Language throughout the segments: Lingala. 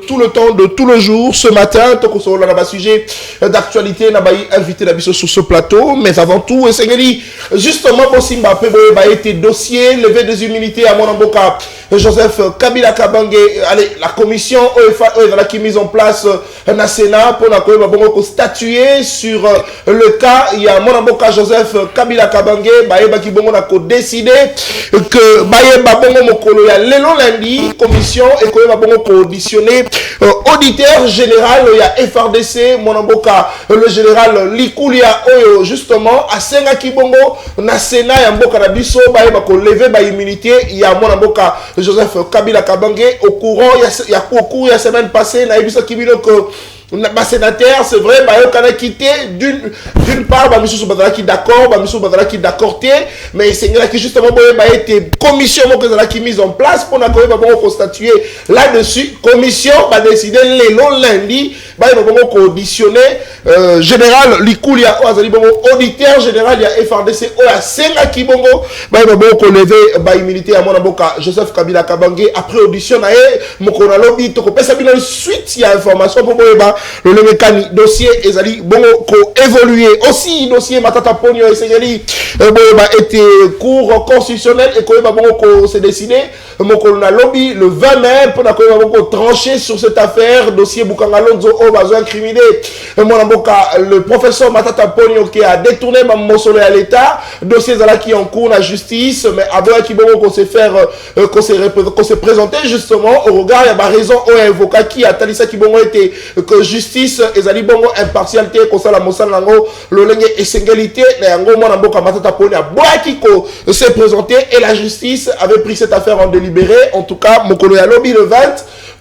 Tout le temps, de tout le jour, ce matin, tant qu'on a un sujet d'actualité, on a invité la sur ce plateau, mais avant tout, justement, pour Simba, été dossier, levé des humilités à Monamboka, Joseph Kabila Kabange, allez, la commission OEFA, qui est mise en place dans le Sénat pour statuer sur le cas. Il y a Monamboka Joseph Kabila Kabange, qui a décidé que il y a l'élo lundi, commission, et qu'il va auditionner auditeur général, il y a FRDC, Monamboka, le général Likulia, justement, à Senga Kibongo, na Sénat, il y a Mboka Nabiso, levé par immunité, il y a Monamboka Joseph Kabila Kabange, au courant, il y a la semaine passée, il y a Ibiso Kibino que les sénateurs, c'est vrai, ils ont quitté d'une part, ils sont d'accord, mais c'est justement été commission qui mise en place pour constatuer là-dessus. Commission va décider le lundi, ils vont auditionner général Likulia, auditeur général, il y a FRDC, il y a Senga Kibongo, ils vont lever immunité à Monamboka Joseph Kabila Kabange après audition, Mokona Lobby, suite, il y a information pour le mécanique dossier ezali bongo ko évoluer aussi dossier Matata Ponyo et été cours constitutionnel et ko bongo ko se décidé mon colonel lobby le 20 mai pour ko trancher sur cette affaire dossier Bukanga Lonzo au besoin incriminé le professeur Matata Ponyo qui a détourné ma mosolo à l'état dossier zala qui en cours la justice mais avant qui bongo ko se faire qu'on se présenter justement au regard il y a raison au avocat qui a talisa qui bongo été que justice ezali bongo impartialité kosala mosala nango lolenge essentialité na yango mona mboka Matata Ponyo boaki ko s'est présenté et la justice avait pris cette affaire en délibéré en tout cas mokolo ya lobby le 20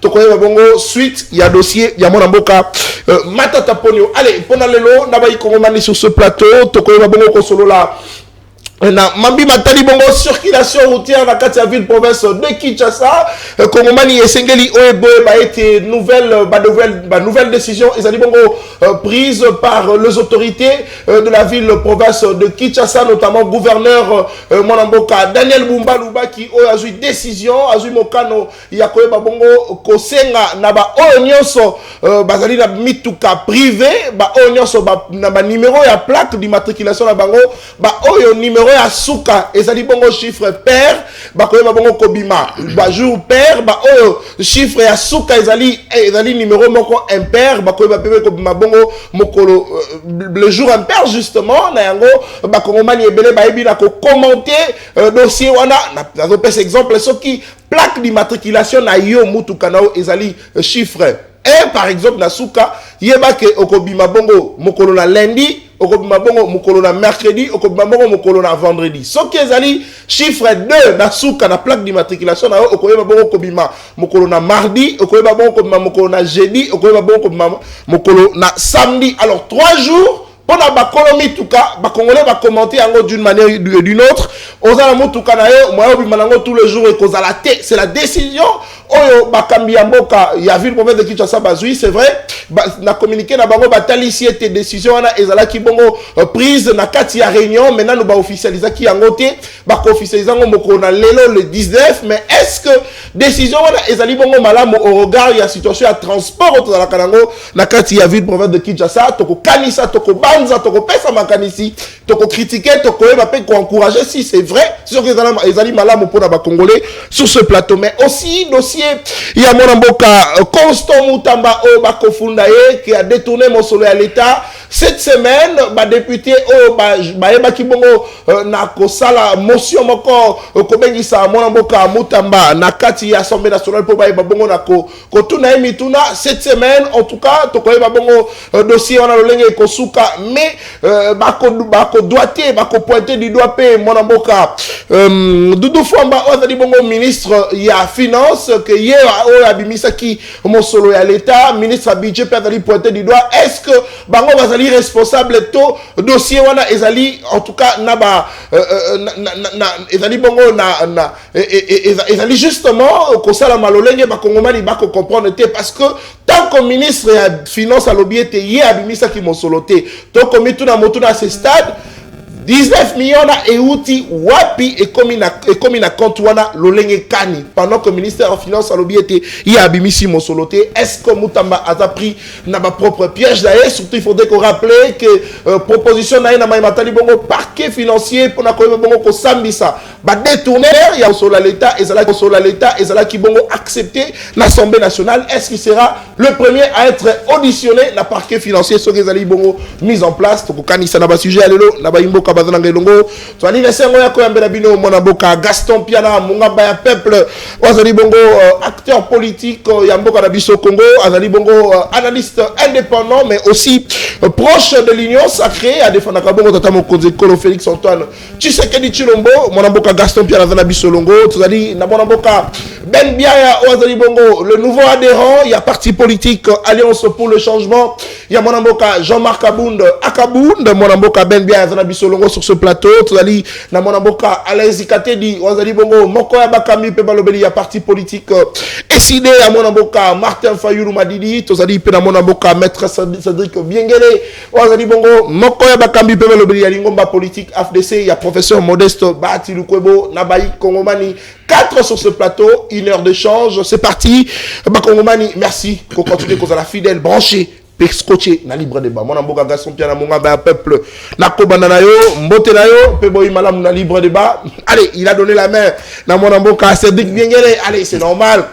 tokoyeba bongo suite il y a dossier il y a mona mboka Matata Ponyo allez pona lelo na bayi kongomani sur ce plateau tokoyeba bongo ko solo la Mambi Matali bongo circulation routière dans la ville province de Kinshasa Kongomani Esengeli Oebo été nouvelle décision ils ont dit bongo prise par les autorités de la ville province de Kinshasa notamment gouverneur Monamboka Daniel Bumba Luba qui a eu décision a eu mokano yakoyeba bongo kosenga na ba onyoso bazali na mituka privé ba onyoso na ba numéro ya plaque d'immatriculation na bango ba oyo numéro à souka et ça dit bon chiffre pair ba ko bongo kobima ba jour pair ba chiffre ya souka ezali numéro moko impair ba ko pebe kobima bongo mokolo le jour impair justement na yango ba kongomani ebele ba ebina ko commenter dossier wana na pese exemple ce qui plaque d'immatriculation na yo mutuka nao ezali chiffre et par exemple na souka yeba ke okobima bongo mokolo na lundi okobima bongo mokolo na mercredi okobima bongo mokolo na vendredi soki ezali chiffre 2 na souka na plaque d'immatriculation na okoyeba bongo kobima mokolo na mardi okoyeba bongo kobima mokolo na jeudi okoyeba bongo kobima mokolo na samedi alors 3 jours pendant bakolomi tuka bakongolais va commenter yango d'une manière ou d'une autre ozala mutuka na yo moyo bimanango tous les jours et kozala te c'est la décision oyo bakambi ya mboka ya ville province de Kinshasa bazui c'est vrai na communiqué na bango batali ici était décision wana ezala ki bongo prise na kati ya réunion maintenant nous ba officialiser ki yango te ba officialiser ngo moko na lelo le 19 mais est-ce que décision wana ezali bongo malamu au regard ya situation ya transport to la kanango na kati ya ville province de Kinshasa toko kanisa toko banza toko pesa makanisi toko critiquer toko eba pe ko encourager si c'est vrai c'est sûr que ezali malamu pour na ba congolais sur ce plateau mais aussi dossier il y a Monamboka Constant Mutamba au Bakofunda qui a détourné mon solo à l'État cette semaine député au Kibongo na kosala motion moko kobengisa Monamboka Mutamba na kati assemblée nationale pour bongo na ko tuna mituna cette semaine en tout cas to koyeba bongo dossier on a le lenge kosuka mais bako doité bako pointer du doigt pe Monamboka Doudou Fwamba on a dit bongo ministre il y a finance que hier au abimisa qui mon solo à l'état ministre à budget peut aller pointer du doigt est-ce que bango bazali responsable to dossier wana ezali en tout cas naba ezali bongo na ezali justement ko sala malolenge ba kongomani ba ko comprendre te parce que tant que ministre ya finance à l'objet hier abimisa qui mon solo te to komi tout na moto na ce stade 19 millions na euti wapi et comme na compte wana lolenge kani pendant que le ministère des Finances a l'objet il a abimisi mosoloté. Est-ce que Moutamba a pris na ba propre piège d'ailleurs? Surtout il faudrait qu'on rappelle que proposition na maïmatali bongo parquet financier pour na ko bongo ko sambisa ba détourner il y a au l'État et zala ko l'État et zala qui bongo accepté l'Assemblée nationale. Est-ce qu'il sera le premier à être auditionné na parquet financier ce que zali bongo mise en place to ko kanisa na ba sujet alelo na ba imboka bazana ngelongo to ali lesengo ya ko yambela bino mona boka Gaston Piana mungamba ya peuple wazali bongo acteur politique ya mboka na biso Congo azali bongo analyste indépendant mais aussi proche de l'Union sacrée à défendre bongo tata mokonzi Kolo Félix Antoine Tshisekedi Tshilombo mona boka Gaston Piana na biso longo tozali na mona boka Ben Biaya wazali bongo le nouveau adhérent il y a parti politique Alliance pour le changement il y a mona boka Jean-Marc Abound mona boka Ben Biaya na biso longo sur ce plateau tozali na mona boka Alain Zikatedi wazali bongo moko ya bakami pe balobeli ya parti politique SID à mona boka Martin Fayulu Madidi tozali pe na mona boka maître Cédric Biengele wazali bongo moko ya bakami pe balobeli ya lingomba politique AFDC il y a professeur Modeste Bahati Lukwebo Nabayi Kongomani 4 sur ce plateau 1 heure d'échange c'est parti Bakongomani merci pour continuer qu'on a la fidèle branché scotché na libre débat mon amboka Gaston Piana monga ba peuple na kobanda na yo mbote na yo pe boy malam na libre débat allez il a donné la main na mon amboka Cédric Biengele allez c'est normal.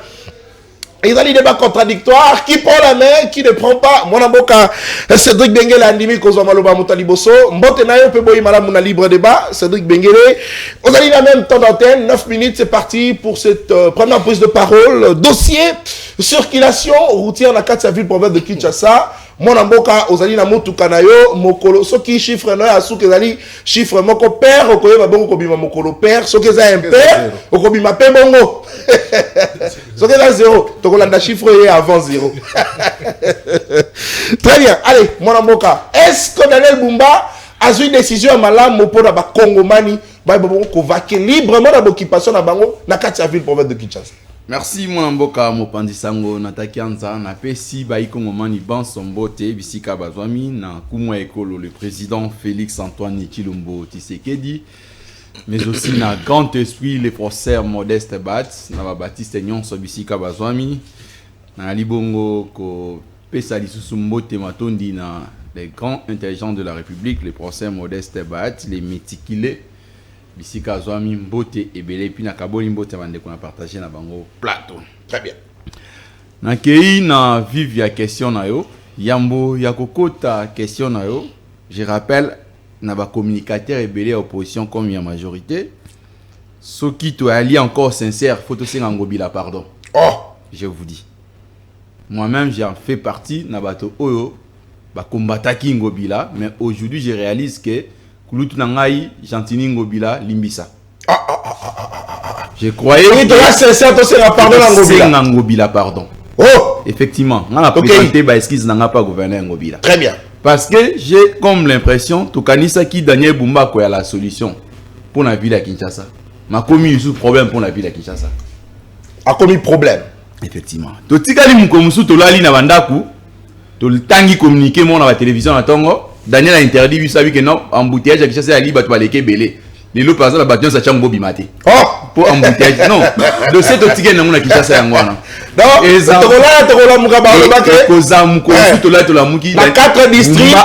Ils ont des débats contradictoires. Qui prend la main, qui ne prend pas. Mon amboka Cédric Biengele a ndimi kozwa maloba mutali boso. Mbote na yo pe boy malam na libre débat. Cédric Biengele. On a dit la même temps d'antenne. 9 minutes, c'est parti pour cette première prise de parole. Dossier circulation routière na kati ya ville province de Kinshasa. Mon amboka ozali na motuka na yo mokolo soki chiffre na ya suki ezali chiffre moko père okoyeba bongo kobima mokolo père soki eza impair okobima pe bongo soki eza 0 tokolanda chiffre ye avant 0. Très bien, allez mon amboka est-ce que Daniel Bumba a eu une décision malamu pour na ba Kongomani ba bongo ko vaquer librement na occupation na bango na kati ya ville province de Kinshasa? Merci mon mboka mopandi sango nataki anza na pesi ba ikongomani ban sombote bisika bazwami na kumwa ekolo le président Félix Antoine Tshilombo Tshisekedi mais aussi na grand esprit le professeur Modeste Bat na ba Baptiste Nyonso bisika bazwami na libongo ko pesa lisusu mbote matondi na les grands intelligents de la République le professeur Modeste Bat les méticuleux bisika zwami mbote ebele puis na kaboli mbote bande qu'on a partagé na bango plateau. Très bien. Na kei na vive ya question na yo yambo ya kokota question na yo je rappelle na ba communicateur ebele opposition comme ya majorité soki to ali encore sincère faut to senga ngobila pardon. Oh, je vous dis moi-même j'en fais partie na bato oyo ba combataki ngobila mais aujourd'hui je réalise que Kulutu Nangai, Gentini Ngobila, Limbisa. Je croyais que tu as sincère, tu sais, pardon, Ngobila, pardon. Oh, effectivement, on a présenté Baeskis n'a pas gouverné Ngobila. Très bien. Parce que j'ai comme l'impression que Kanisa qui Daniel Bumba quoi la solution pour la ville à Kinshasa. M'a commis sous problème pour la ville à Kinshasa. A commis problème. Effectivement. To tikali mukomusu to lali na bandaku, to tangi communiquer mon à la télévision à Tongo. Daniel a interdit, lui savait que non, embouteillage à Kinshasa, il va aller belé. Les loups, par exemple, la bâtiment, ça tient Bobi Maté. Oh! Pour embouteillage. Non, de cette optique, on a Kinshasa et Angwana. Non, et ça, la 4 districts,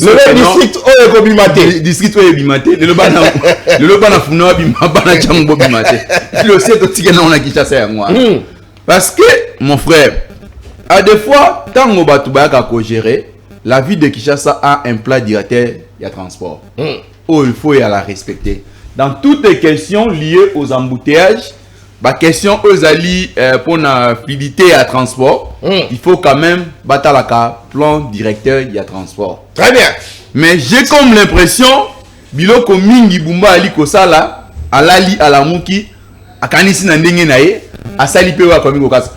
le district où est Bobi Maté. District où est Bobi Maté. Le Lobana Founoa Bimabana Tchang Bobi Maté. Le cette optique, on a Kinshasa et Angwana. Parce que, mon frère, à des fois, tant qu'on va tout gérer, la ville de Kinshasa a un plat directeur, il y a transport. Oh, il faut y la respecter. Dans toutes les questions liées aux embouteillages, la question aux alliés pour la fluidité à transport, il faut quand même battre la plan directeur, il y a transport. Très bien. Mais j'ai comme l'impression, Biloko Mingi Bumba Ali Kosala, Alali Alamuki, Akanisi Nandenge Nae, Asali Pewa Komingo Kasa.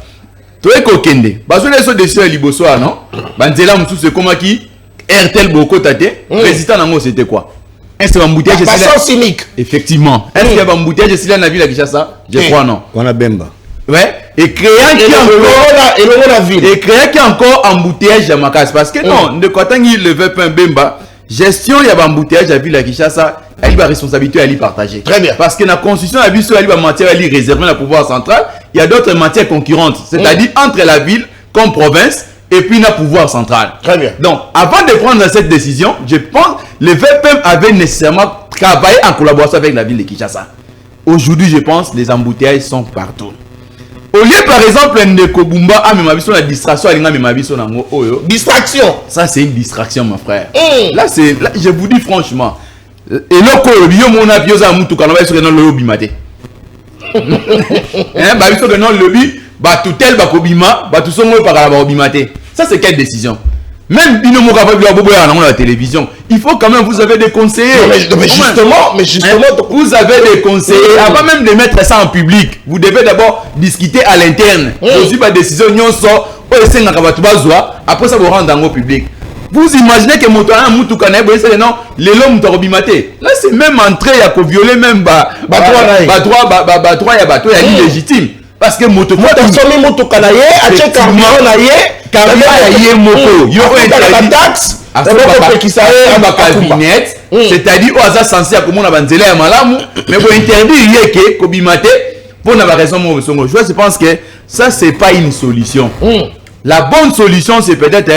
Toi kokende bazo les décisions liboso non banzela musu c'est comment qui RTL boko tate président nango c'était quoi est-ce que embouteillage c'est cynique effectivement est-ce qu'il y a embouteillage c'est là na ville à Kinshasa je crois non on a Bemba ouais et créant qui encore la ville et créant qui encore embouteillage à Makas parce que non de quoi tangi le veut pas Bemba gestion il y a embouteillage à ville à Kinshasa elle a responsabilité à lui partager. Très bien. Parce que la constitution a vu sur la matière elle réservée le pouvoir central, il y a d'autres matières concurrentes, c'est-à-dire entre la ville comme province et puis le pouvoir central. Très bien. Donc, avant de prendre cette décision, je pense que le VPM avait nécessairement travaillé en collaboration avec la ville de Kinshasa. Aujourd'hui, je pense que les embouteillages sont partout. Au lieu, par exemple, de Kobumba, la distraction, Distraction. ça c'est une distraction, mon frère. Là, je vous dis franchement, et là, quand on a vu ça, on va sur le lobby maté. Tout tel bakobima, tout son par la bimate. Ça c'est quelle décision? Même Binomo à la télévision, il faut quand même, vous avez des conseillers. Mais justement, vous avez des conseillers. Avant même de mettre ça en public, vous devez d'abord discuter à l'interne. Aussi pas décision, après ça vous rendre dans le public. Vous imaginez que Motoana Moutoukane, c'est non, les l'homme t'orbimaté. Là c'est même entré à violer même il y a légitime. Parce que Motokana c'est-à-dire qu'on a censé accommoder la banzela malamu, mais pour interdire que Kobimate pour la raison je pense que ça c'est pas une solution. La bonne solution c'est peut-être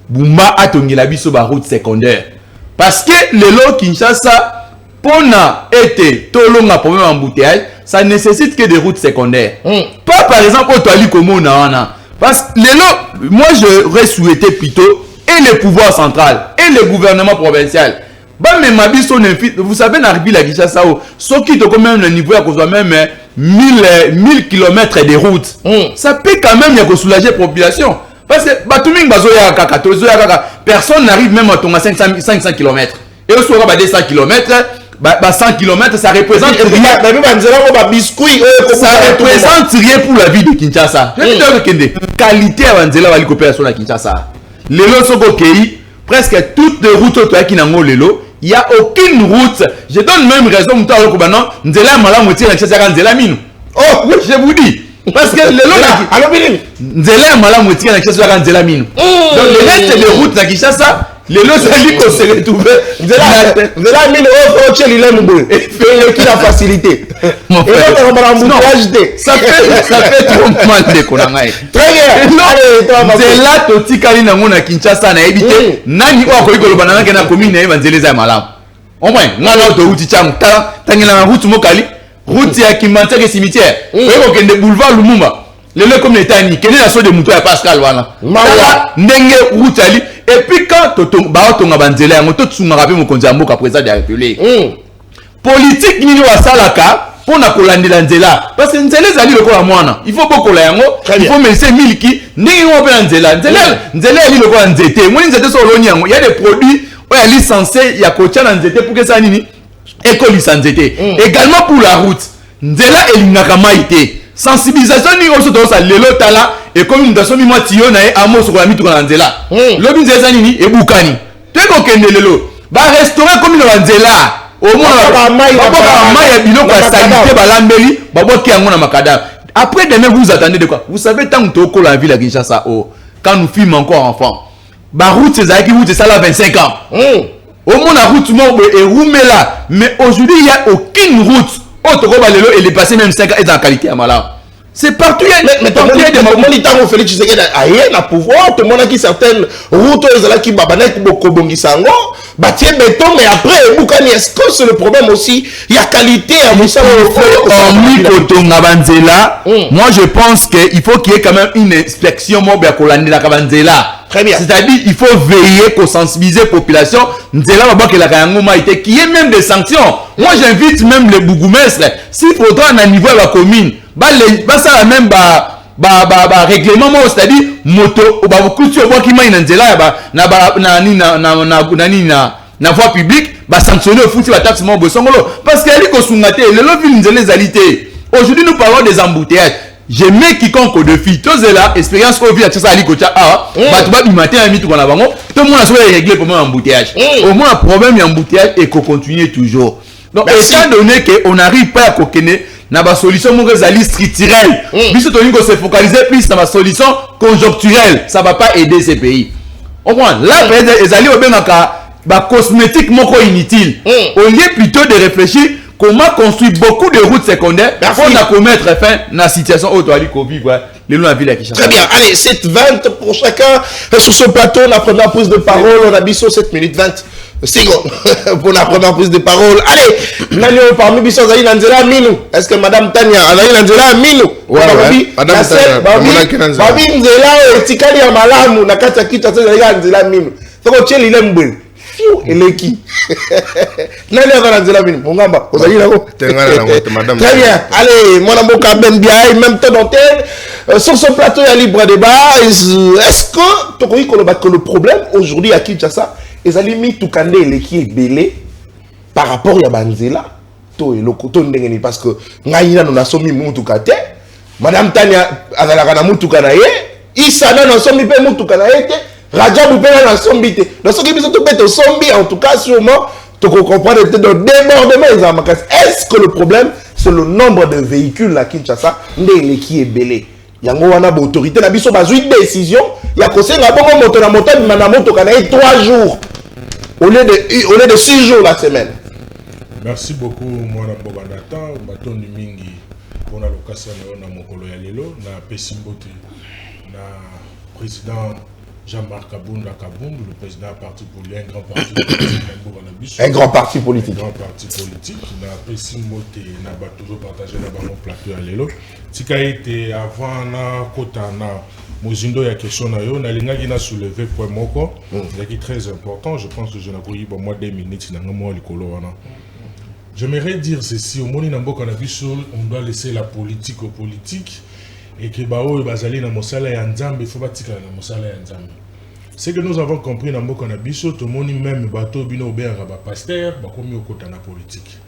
Bumba atongi la biso ba route secondaire parce que le lo Kinshasa pour na été tolonga problème embouteillage ça nécessite que des routes secondaires. Pas par exemple au Toali Komo na parce que moi j'aurais souhaité plutôt et le pouvoir central et le gouvernement provincial. Vous savez, dans la Kinshasa, ce qui est quand même le niveau à cause même 1000 km de routes. Ça peut quand même soulager la population. Parce que personne n'arrive même à tomber 500 km. Et au soir, 200 km, 100 km, ça représente rien. Ça représente rien pour la vie de Kinshasa. Qualité à la coopération à Kinshasa. Les lots sont OK. Presque toutes les routes qui n'ont lelo, il n'y a aucune route. Je donne même raison à oh oui, je vous dis. Parce que le reste des routes à Kinshasa, les lots se retrouver. La facilité. Ça fait trop mal de Konangai. Très bien. C'est là que tu as Kinshasa na évité. Nani wa ko ikolo banana ke na commune na evangelisa malam. Au moins, ngala to route chang ta tangela route mokali, route ya Kimanteke ke cimetière. Eko kende boulevard Lumumba. Le comme l'état ni kende la so de muto ya Pascal wana. Mala ndenge route ali et puis quand ba tonga banzela ya moto tsunga rabe mokonzi ya mboka président de la République. Politique nini wa salaka pour na kolandela nzela parce que nzela ezali lokola mwana il faut bokola yango il faut mese miliki ndenge ngo pe nzela eli lokola nzete moni nzete so loni yango il y a des produits oya licencié ya kocha na nzete pour que ça nini écolisa nzete également pour la route nzela elingaka maite sensibilisation ni oso to sa lelo tala et comme nous dasomi moi tio na amo so ko la mitu na nzela lobi nzela nini ebukani to ko kende lelo ba restaurant comme na nzela au moins après demain vous attendez de quoi? Vous savez tant que la ville à Kinshasa quand nous filmons encore enfant la route c'est ça qui route ça là 25 ans au moins la route est roumée là mais aujourd'hui il n'y a aucune route autre que elle est passée même 5 ans et dans la qualité à malade. C'est partout. Mais tout le monde dit que Félix Tshisekedi a un pouvoir. Tout le monde a qui certaines routes qui babanek bokobongisango bâtir béton mais après bukani est-ce que c'est le problème aussi il y a qualité à Moussa moi je pense qu'il faut qu'il y ait quand même une inspection mobile kolandi la Kabanzela. Très bien. C'est-à-dire il faut veiller pour sensibiliser la population nzela babaki la kangoma ite qui est même des sanctions. Moi j'invite même les bourgmestres s'il faudra à niveau de la commune ça la même règlement c'est-à-dire moto ba kutu obo ki mai na nzela na voie publique ba sanctionner au fouti ba taxe mo bosongolo parce que ali ko sungate le lobi nzela ezalité. Aujourd'hui nous parlons des embouteillages. Je mets quiconque au défi tous là expérience au village ça ali ko cha ba tu ba bimater à mitu na bango tout le monde a souhaité régler pour moi embouteillage. Au moins un problème embouteillage et qu'on continue toujours. Donc étant donné que on n'arrive pas à coquiner na ba solution mo rezali structurelle biso to ningo se focaliser plus na ba solution conjoncturelle ça va pas aider ces pays au moins là peut-être ezali obengaka cosmétique moko inutile. Au lieu plutôt de réfléchir comment construire beaucoup de routes secondaires pour mettre fin à la situation où tu as Covid, les lois de la ville qui Très bien, allez, 7h20 pour chacun. Sur ce plateau, la première prise de parole, on a mis sur 7 minutes 20 secondes pour la première prise de parole. Allez, Nani parmi Bissot Zaï Nanzela Minou. Est-ce que Madame Tania Zaï Nanzela Minou? Ouais, Madame Tania, Babi Nzela, Tikali Amalamu, Nakata Kita Nanzela Minou. C'est quoi, il est mboué. Et les qui Nani a Nanzela Minou. Mongamba, vous allez là-haut. Très bien, allez, mon amour Kaben Biaï, même temps d'antenne. Sur ce plateau, il y a libre débat. Est-ce que le problème aujourd'hui à Kinshasa, ils ont mis tout candé les qui est belé par rapport à Banzela, to et le coton d'engagé parce que Naïna nous a soumis Moutoukate, Madame Tania a la Moutoukanaye, Isana n'a soumis pas Moutoukanaye, Raja Boupena n'a soumis. Dans ce qui est tout bête au sombi, en tout cas, sûrement, tu comprends le débordement. Est-ce que le problème, c'est le nombre de véhicules à Kinshasa, qui est belé? Il y a une autorité, il y a une décision, il y a une moto na moto 3 jours au lieu de 6 jours la semaine. Merci beaucoup, moi, Nathan, Baton Mingi, pour la location de Mokolo Yalelo, na Pessimbote, na président Jean-Marc Kabunda Kabund, le président parti politique, un grand parti politique. Un grand parti politique. Un grand parti politique. Na Pessimbote, na ba toujours partagé na ba plateau Yalelo. Tika été avant na kota na mozindo ya question na yo na linga gina soulever point moko qui est très important. Je pense que je n'ai pas eu pour moi 2 minutes na moi likolo wana. J'aimerais dire ceci, au moni na mboka na biso on doit laisser la politique aux politiques et que bao bazali na mosala ya nzambe faut batika na mosala ya nzambe. C'est que nous avons compris na mboka na biso to moni même bato bino obera ba pasteur ba komi okota na politique.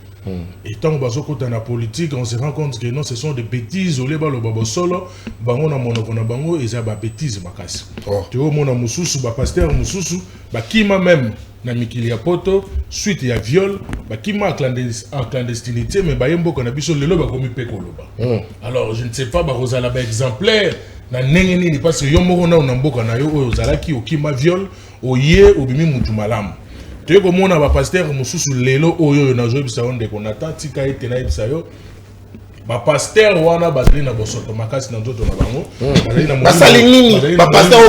Et tant que bazo kota na politique, on se rend compte que non, ce sont des bêtises. Au lieu de babo solo, bango na monoko na bango, ils ont ba bêtises makasi. Tu vois mon amususu, ba pasteur amususu, ba kima même na mikili ya poto, suite ya viol, ba kima en clandestinité, mais ba yembo kona biso lelo ba komi pekoloba. Alors je ne sais pas ba rozala ba exemplaire na nengeni parce que yomo na mboka na yo ozalaki okima viol, oye obimi mutu malamu. Tu sais comment on a pasteur mususu lelo oyo na zo bisa onde ko nata tika ete na bisa yo ba pasteur wana bazali na bosoto makasi na nzoto na bango bazali na basali nini ba pasteur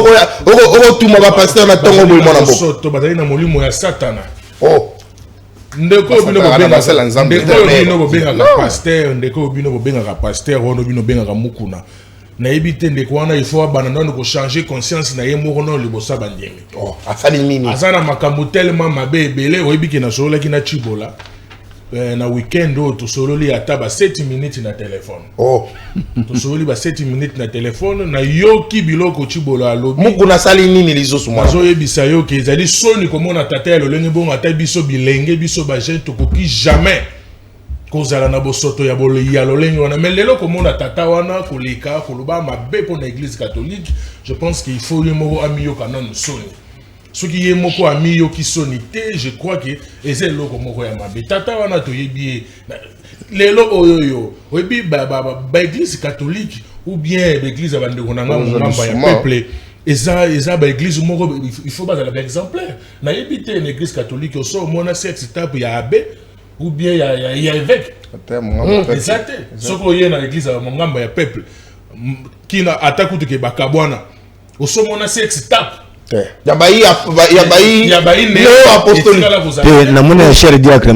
oko tuma ba pasteur na tongo boy mona mbo bosoto bazali na molimo ya satana ndeko bino bobenga ka pasteur ndeko bino bobenga ka pasteur wono bino benga ka mukuna na ebite ndeko wana il faut abandonner ko changer conscience na yemo no libosa bandemi asali nini azana makambo tellement mabe ebele oyebiki na solo ki na chibola na weekend to solo li ata ba 7 minutes na téléphone to solo li ba 7 minutes na téléphone na yoki biloko chibola alobi mukuna sali nini lizosu mwa zo yebisa yo ke ezali soni komona tata lo lenge bongo ata biso bilenge biso ba jeune to koki jamais kozala na bosoto ya bolo ya lolenge wana mais lelo komona tata wana koleka koloba mabe pour l'église catholique. Je pense qu'il faut le mot amiyo kanon soni ce qui est moko amiyo ki sonité. Je crois que ezé loko moko ya mabe tata wana to yebi lelo oyoyo oyebi ba église catholique ou bien l'église abandeko na ngamba ya peuple eza ba église moko il faut ba la exemplaire na yebi te l'église catholique au so mona sexe tape ya abbé ou bien il y a évêque. Exact. Ce qu'on y a dans l'église à Mongamba, il y a peuple qui n'a attaqué que Bakabwana. Au sommet, on a 6 étapes. Il y a apostolique. Na cher diacre.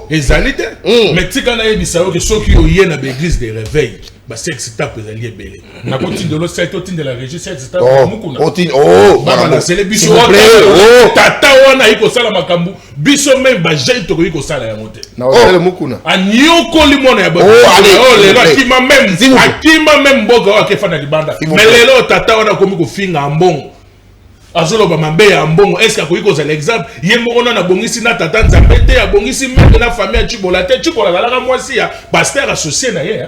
Exact. Mais tu quand il dit que ceux qui ont y dans l'église de réveil, bah 6 étapes ils allaient belé. Na continue de l'autre side, de la régie 6 étapes. Bah c'est les biso. Tata wana iko sala makambu. Biso même ba jeune to ko sala ya mote. Na le mukuna. Anyoko limona ya ba. Lelo akima même boga wa kefana libanda. Mais lelo tata wana komi ko finga mbongo. Azolo ba mambe ya mbongo. Est-ce que ko za l'exemple yembo na bongisi na tata nzambete ya bongisi même na famille ya Chibola te Chibola la mwasi ya pasteur associé na ye.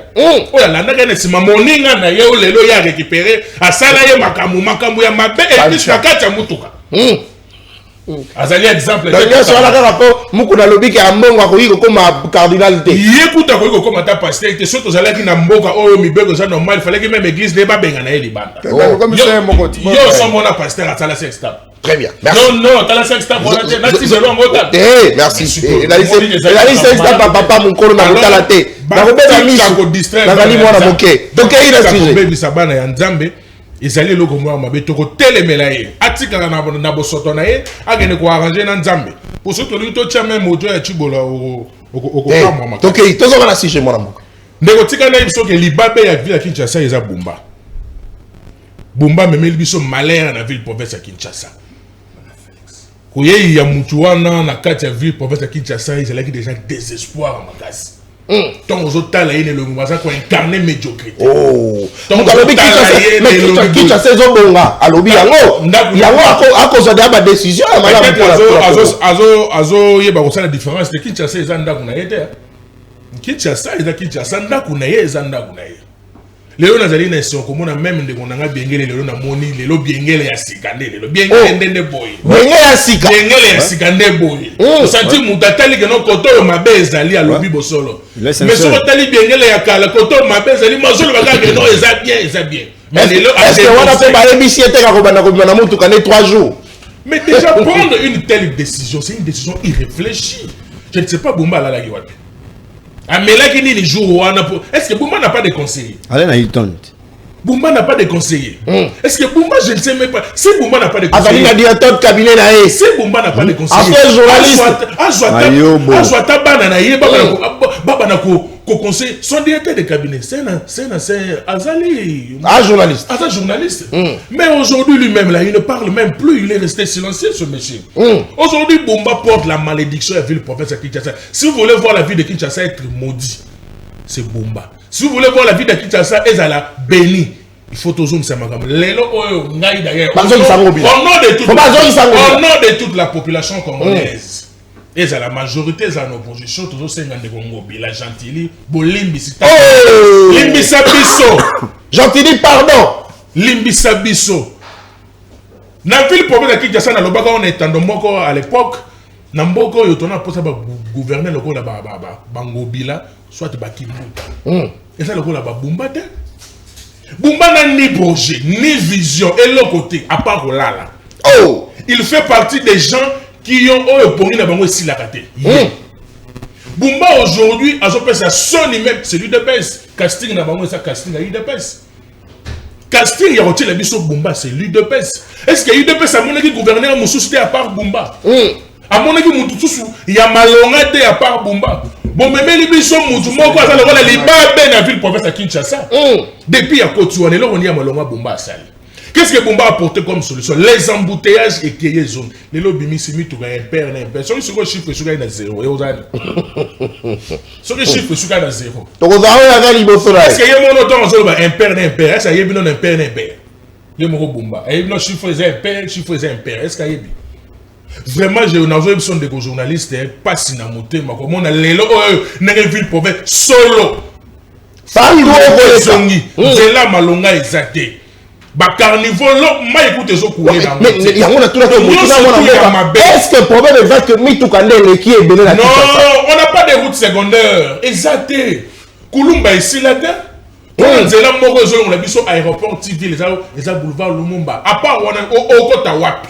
Oya landa kana sima moninga na ye lelo ya récupérer asala ye makambu ya mabe et puis kaka mutuka. Azali exemple. D'ailleurs sur la rapport mukuna lobiki ya mbongo akoyiko koma cardinal te. Yekuta koyiko koma ta pasteur te soto zalaki na mboka oyo mibeko za normal fallait que même église ne ba benga na ye libanda. Comme ça moko. Yo so mona pasteur atala sexta. Très bien. Merci. Non, t'as la 5 stars pour la tête. Merci. La liste 5 stars, papa, mon colo, n'a pas la tête. La robette à Miss. La valise, moi, la moquée. Donc, il a sujet. ezali eloko moko mabe tokotelemela ye atikaka na bosoto na ye akende koarrange na nzambe poso tolingi totya me moto ya cibola okokamwa makasi ok tozonga na sujet mwana mboka ndeko tika na biso ke libabe ya ville ya Kinshasa eza Bumba memeli biso malheur na ville province ya Kinshasa koyei ya mutu wana na kati ya ville province ya Kinshasa ezalaki déjà désespoir makasi donc aux autres là il est le mouvement qui incarne médiocrité donc alobi Kinshasa ezobonga alobi yango akozwa ba décision ya malamu azo yeba kosala différence de Kinshasa eza ndako na ye te Kinshasa ndako na ye eza ndako na ye lelo nazali na son komona même ndeko nanga biengele lelo na moni lelo biengele ya sikande lelo biengele ndende boy biengele ya sikande boy senti mutatali ke no koto mabe ezali alobi bosolo mais so tali biengele ya kala koto mabe ezali mazolo baka ke no eza bien mais lelo est-ce que wana pe ba ebisi ete ka kobana ko na mutu kane 3 jours mais déjà prendre une telle décision c'est une décision irréfléchie je ne sais pas Bumba la gi wapi Amelaki ni les jours est-ce que Bumba n'a pas de conseiller? Alain Hilton. Bumba n'a pas de conseiller. Est-ce que Bumba, je ne sais même pas. Si Bumba n'a pas de conseiller. Azali na directeur de cabinet na ye. Si Bumba n'a pas de conseiller. Après journaliste. Azwata bana na ye baba na ko conseil son directeur de cabinet. C'est Azali. Journaliste. Journaliste. Mais aujourd'hui lui-même là, il ne parle même plus, il est resté silencieux ce monsieur. Aujourd'hui Bumba porte la malédiction de la ville province de Kinshasa. Si vous voulez voir la ville de Kinshasa être maudit, c'est Bumba. Si vous voulez voir la ville de Kinshasa ezala béni, il faut toujours ça magam. Lelo oyo ngai d'ailleurs. Au nom de toute la population congolaise. Et la majorité est en opposition, toujours c'est un Congo, la Gentili, Bolimbisi. Limbisa biso. Gentili, pardon. Limbisa biso. Na ville province de Kinshasa na lobaka on est en moko à l'époque. Na mboko yo tona posa ba gouverner le kola bangobila soit ba kimbuta. Et ça le kola ba Bumba te. Bumba n'a ni projet, ni vision et l'autre côté à part là. Il fait partie des gens qui ont pour la bango ici la kate. Bumba aujourd'hui a son immeuble, c'est lui de pèse. Casting na bango ça casting à lui de pèse. Casting ya roté la biso Bumba c'est lui de pèse. Est-ce que lui de pèse a mon qui gouverneur mon société à part Bumba? À mon avis mututusu il y a malongate à part Bumba. Bon mais les biso mutu moko ça le rôle les ba na ville province à Kinshasa. Depuis à Kotuane là on y a malonga Bumba sali. Qu'est-ce que Bumba a apporté comme solution? Les embouteillages et qu'il y ait zone. Les lobbies mis tout un père. Sur le chiffre, sur le zéro. Sur le chiffre, sur le zéro. Est-ce qu'il y a mon autant un père d'un père? Est-ce qu'il y a un père d'un père? Il y a mon Bumba. Et le chiffre est un père, chiffre est un père. Est-ce qu'il y a vraiment, j'ai une besoin de journalistes, pas si na moté, mais comme on a les lots, n'a rien vu pour faire solo. Fango, c'est là malonga exacté. Carnivore, mais écoutez, est-ce que le problème est que Mitukande qui est béni la non, on n'a pas de route secondaire. Exact. Kulumba ici là dedans. On a là moko zo on a biso aéroport TV les boulevard Lumumba. À part on a au kota wapi.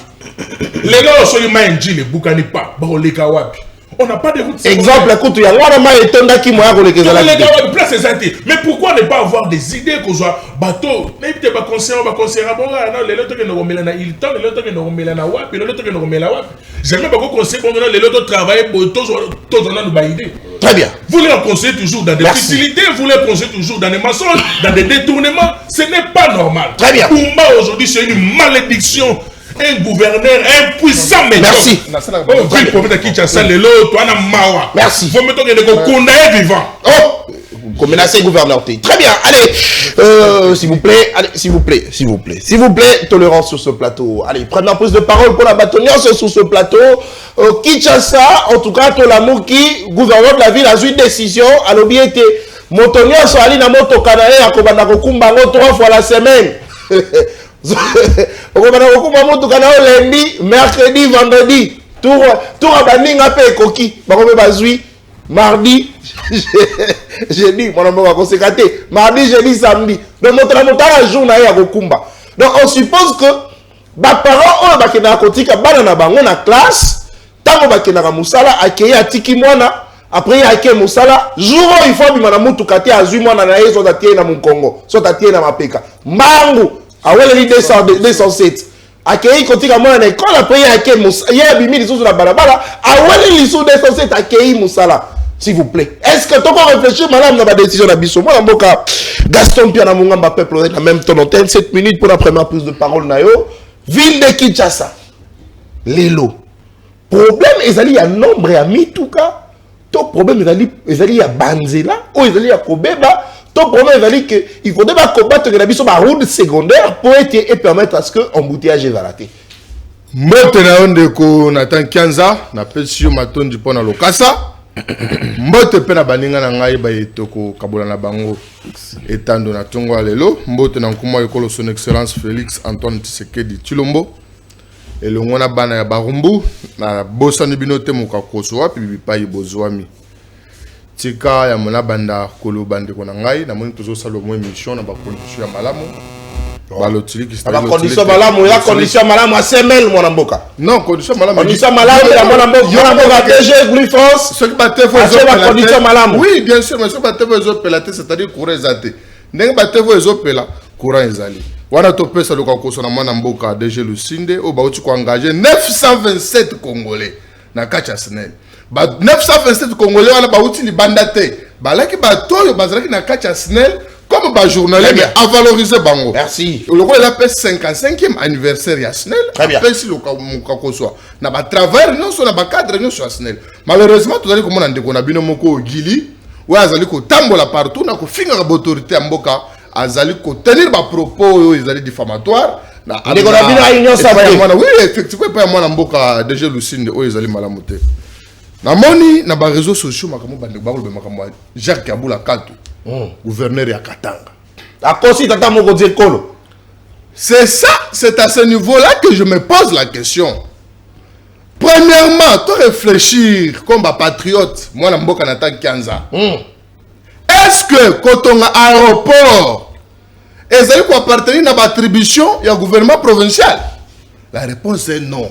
Les gars sont les mains les bukani pas. Ba oleka wapi. On n'a pas de route secondaire. Exemple, écoute, il y a un ma étonda qui m'a collé que ça. Mais pourquoi ne pas avoir des idées qu'on soit bateau? Mais tu pas conseiller, on va conseiller à bon non les autres qui nous remettent na Hilton, les autres qui nous remettent na wapi, les autres qui nous remettent na wapi. Jamais pas conseiller bon les autres travailler pour tous on a nos idées. Très bien. Vous les conseillez toujours dans des futilités, vous les conseillez toujours dans des mensonges, dans des détournements, ce n'est pas normal. Très bien. Bumba aujourd'hui c'est une malédiction. Un gouverneur impuissant maintenant. Merci. Merci. Vous mettez que vivant. Oh, comme menacé gouverneur. Très bien. Allez, s'il vous plaît, s'il vous plaît, tolérance sur ce plateau. Allez, première prise de parole pour la bâtonnière sur ce plateau. Kinshasa, en tout cas, Tolamu qui, gouverneur de la ville, a eu une décision à l'obéité. Motonnière sur Ali Namoto Kanae, à Kobanako Kumbango 3 fois la semaine. Lundi, mercredi, vendredi, tout à Baninga pe koki, bakome bazui, mardi, jeudi, mon amour va conséquenter, mardi, jeudi, samedi. Donc, notre jour n'a pas. Donc, on suppose que ba parents on ba kena kotika bana na bango na classe tango ba kena ka musala akeye atiki mwana après akeye musala jour il faut bima na mutu kati azui mwana na yeso tatie na Mukongo so tatie na mapeka mbangu awele li 207 akeye kotika mwana na école après akeye musala ya bimi lisusu na balabala awele li sous 207 akeye musala. S'il vous plaît. Est-ce que tu as réfléchi, madame, dans ma décision d'Abisso? Moi, Gaston Piana Mungamba, peuple, en même temps, 7 minutes pour la première prise de parole. Ville de Kinshasa. Lelo. Problème, il y a nombre à Mitouka. Ton problème, il y a Banzela. Ou il y a Kobeba. Ton problème, il faudrait combattre l'Abisso par route secondaire pour être et permettre à ce que l'embouteillage est raté. Motena ondeko Nathan Kianza, na pesio matondi pona lokasa. Mbote pena baninga na ngai ba etoko kabola na bango etando na tongo lelo mbote na nkumwa ekolo son excellence Félix Antoine Tshisekedi Tshilombo elongo na bana ya barumbu na bosani binote mukakoso wapi bipai bozwami tika ya mona banda kolo bande ko na ngai na moni tozo salo mo émission na ba condition ya malamu balotili ki sta condition malamu ya condition malamu a semel mona mboka non condition malamu condition malamu ya mona mboka DG Glyphos ce qui battait faut condition malamu oui bien sûr mais ce qui battait faut pelater c'est-à-dire courant ezate ndenge battait faut pela courant ezali wana to pesa loka koso na mona mboka DG Lusinde o ba uti ko engager 927 congolais na kacha SNEL ba 927 congolais wana ba uti libanda te balaki ba toyo bazalaki na kacha SNEL comme ba journaliste à valoriser bango. Merci. Le roi la 55e anniversaire ya SNEL. Très bien. Après si le mukakoso na ba travail non so na ba cadre non so SNEL. Malheureusement tout ali komona ndeko na bino moko gili ou azali ko tambola partout na ko finga ba autorité ya mboka azali ko tenir ba propos ezali diffamatoire na ndeko na bino ayinyo sabaya. Oui effectivement pas moi na mboka DG Lusinde o ezali malamu te. Na moni na ba réseaux sociaux makambo bande ba ko be makambo Jacques Kabula Kato. Gouverneur ya Katanga. C'est ça, c'est à ce niveau-là que je me pose la question. Premièrement, tu réfléchir comme un patriote, moi, je suis Nathan Kianza. Est-ce que quand on a un aéroport, est-ce qu'il faut appartenir à l'attribution du gouvernement provincial? La réponse est non.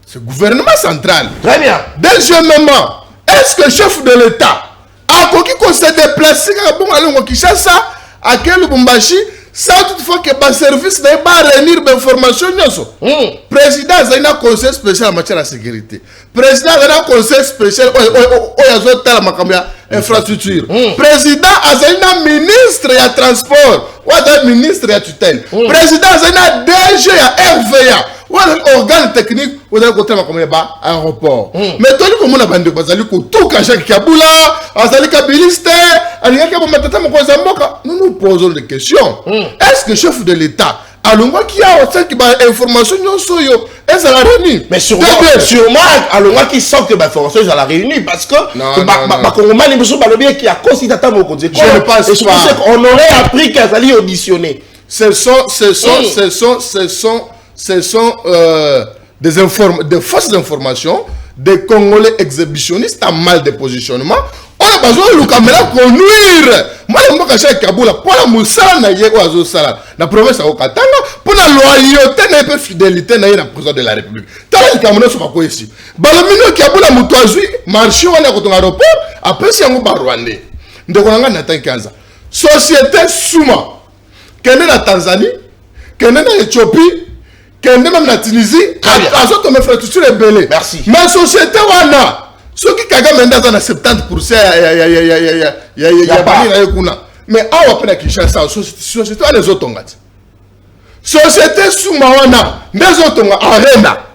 C'est le gouvernement central. Très bien. Deuxièmement, est-ce que le chef de l'État qui se déplace à Kinshasa, à quel Lubumbashi, sans toutefois que le service n'est pas réunir d'informations. Président a un conseil spécial en matière de sécurité. Président a un conseil spécial en infrastructure. Président a un ministre de transport, ou un ministre de tutelle. Président a un DG à RVA. Ou un organe technique, ou un côté de aéroport. Mais tout le monde a bandé, tout Jacques Kabula, Azali Kabiliste, nous nous posons des questions. Est-ce que le chef de l'État, alors qui a information, est-ce la réunie? Mais sûrement, alors qui sort que l'information est la réunie parce que qui a considéré je ne pense pas. On aurait appris qu'Azali auditionné. Ce sont des fausses informations, des Congolais exhibitionnistes à mal de positionnement. On a besoin de caméra pour nuire. Moi, je suis à Kaboula pour la moussala na yé oazo sala. La province à Okatanga pour la loyauté et la fidélité na la président de la République. T'as les Camerounais sont pas quoi ici. Balomino Kaboula mutoazui marché on a quand on aéroport après si on va Rwandais. Ndekonanga Nathan Kianza. Société Souma. Kende na Tanzanie, kende na Éthiopie. Kende même la Tunisie, à ce que mes frères tout belé. Merci. Ma société wana, ceux qui kagame menda dans 70%, mais à ou après Kinshasa, société les autres ngati. Société Souma wana, les autres arena.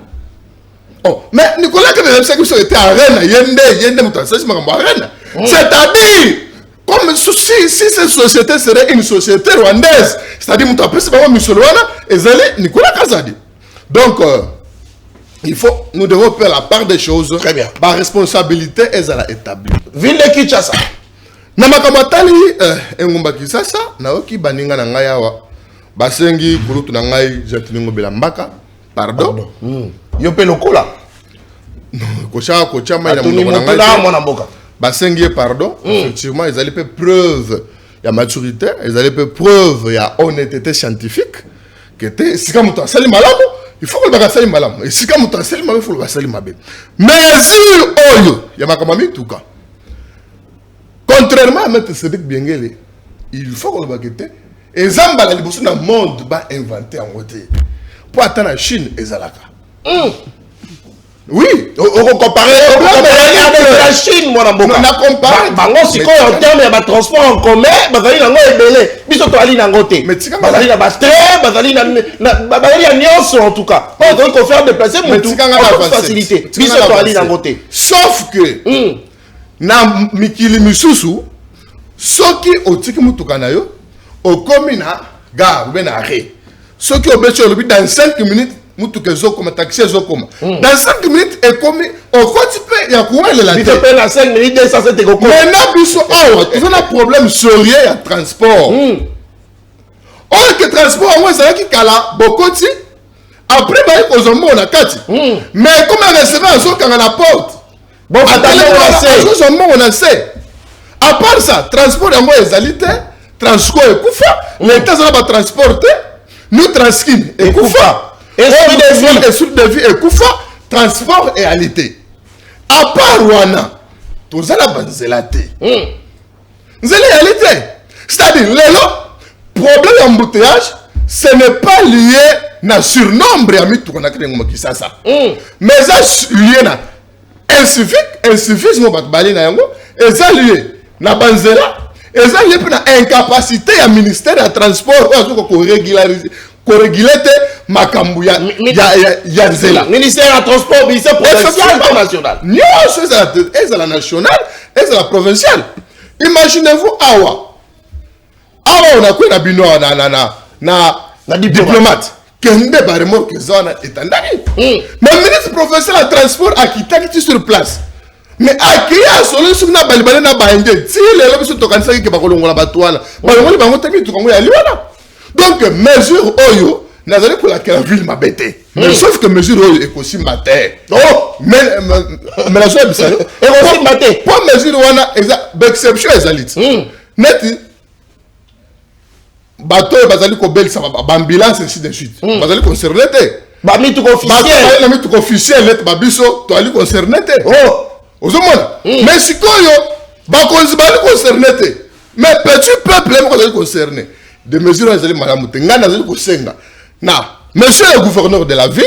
Oh, mais Nicolas que les société arena, yende mutan, c'est ma arena. C'est-à-dire comme si cette société serait une société rwandaise, c'est-à-dire que c'est pas musulmane, et Nicolas Kazadi. Donc, nous devons faire la part des choses. Très bien. La responsabilité est établie. Ville de Kinshasa. Namakamatali, Engumba Kinshasa, Naoki Baninga Nangayawa, Basengi, Kulutu Nangai, Jatiningo Belambaka, pardon. Yope Lokola. Kocha, Manaboka. Basengi, pardon. Effectivement, ils allaient faire preuve. Il y a maturité, ils allaient faire preuve, il y a honnêteté scientifique. que si comme toi sali malamu il faut que le sali malamu et si comme toi sali malamu il faut le sali mabe mesure oyo ya makamami tuka contrairement à Maître Cédric Biengele il faut que le bagete et zamba la liboso na monde ba inventer en côté pour attendre la Chine et Zalaka oui, on compare la Chine, moi, on a comparé. Si on en termes de transport en commun, bazali nango ebele. Biso to ali nango te. Bazali na bastre, bazali na nyonso en tout cas. Pas donc faire déplacer mon tout. Facilité. Biso to ali nango te. Sauf que na mikili misusu soki otiki mutuka na yo okomina ga bena arrêt. Soki obecho lobi dans 5 minutes mutuka ezokoma taxi ezokoma dans 5 minutes ekomi okoti pe ya kuwele tu peux na 5 minutes 207 ekoko maintenant biso awa tu as un problème sérieux ya transport or que transport moi ça qui kala bokoti après ba ekozombo na kati mais comme recevoir azokanga na porte bon azozombo na se à part ça transport yango ezali te transport ekufa mais tazala ba transporter nous transkim ekufa et sur de vie et koufa transport et alité à part wana tous la banzelate nzela alité c'est-à-dire le problème d'embouteillage ce n'est pas lié na surnombre ya mitu kona krengo makisasa mais ça lié na insuffisance bat bali na yango et ça lié na banzela et ça lié na incapacité ya ministère de transport ko régulariser corrégulate makambu ya nzela ministère de transport ministère provincial international non c'est la nationale et c'est la provinciale imaginez-vous awa on a quoi na bino na diplomate kende ba remorque zona etandaki mais ministre provincial de transport akitaki sur place mais akiya solo sur na balibale na baende ti lelo biso tokanisaki ke bakolongola batwana balongoli bango teki tukango ya liwana. Donc, mesure oyo, nazali pour laquelle la ville m'a bêté. Mais sauf que mesure oyo est aussi maté. Oh, mais la chose est aussi maté. Pour mesure wana, exception ezalit. Net, bateau bazali ko bel ça va ambulance ainsi de suite. Bazali concerné te. Ba mi tout officiel. Ba mi tout officiel net babiso, to ali concerné te. Oh, ozomona. Mais sikoyo ba concerné te. Mais petit peuple mo bazali concerné. Des mesures à Malamouté, monsieur le gouverneur de la ville,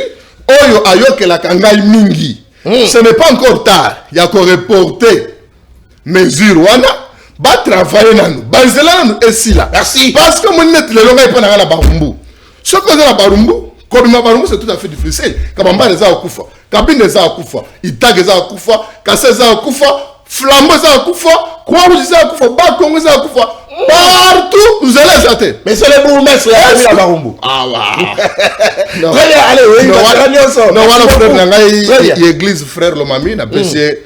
Oyo Ayoke la Kangai Mingi, ce n'est pas encore tard, il y a encore reporté mesure wana, va travailler dans nous, banzela nous ici là. Merci. Parce que mon net le longa est pas dans la barumbu. Ce que dans la barumbu, comme la barumbu c'est tout à fait difficile. Kabamba les a kufa, kabine les a kufa, itag les a kufa, kasse les a kufa, flambeau les a kufa, quoi vous les a kufa, bakong les a kufa. Partout, vous allez jeter. Mais c'est le bourgmestre, il y a la Barumbu. Ah, ouais. Très bien, allez, oui, non, frère, l'église frère Lomami, n'a pêché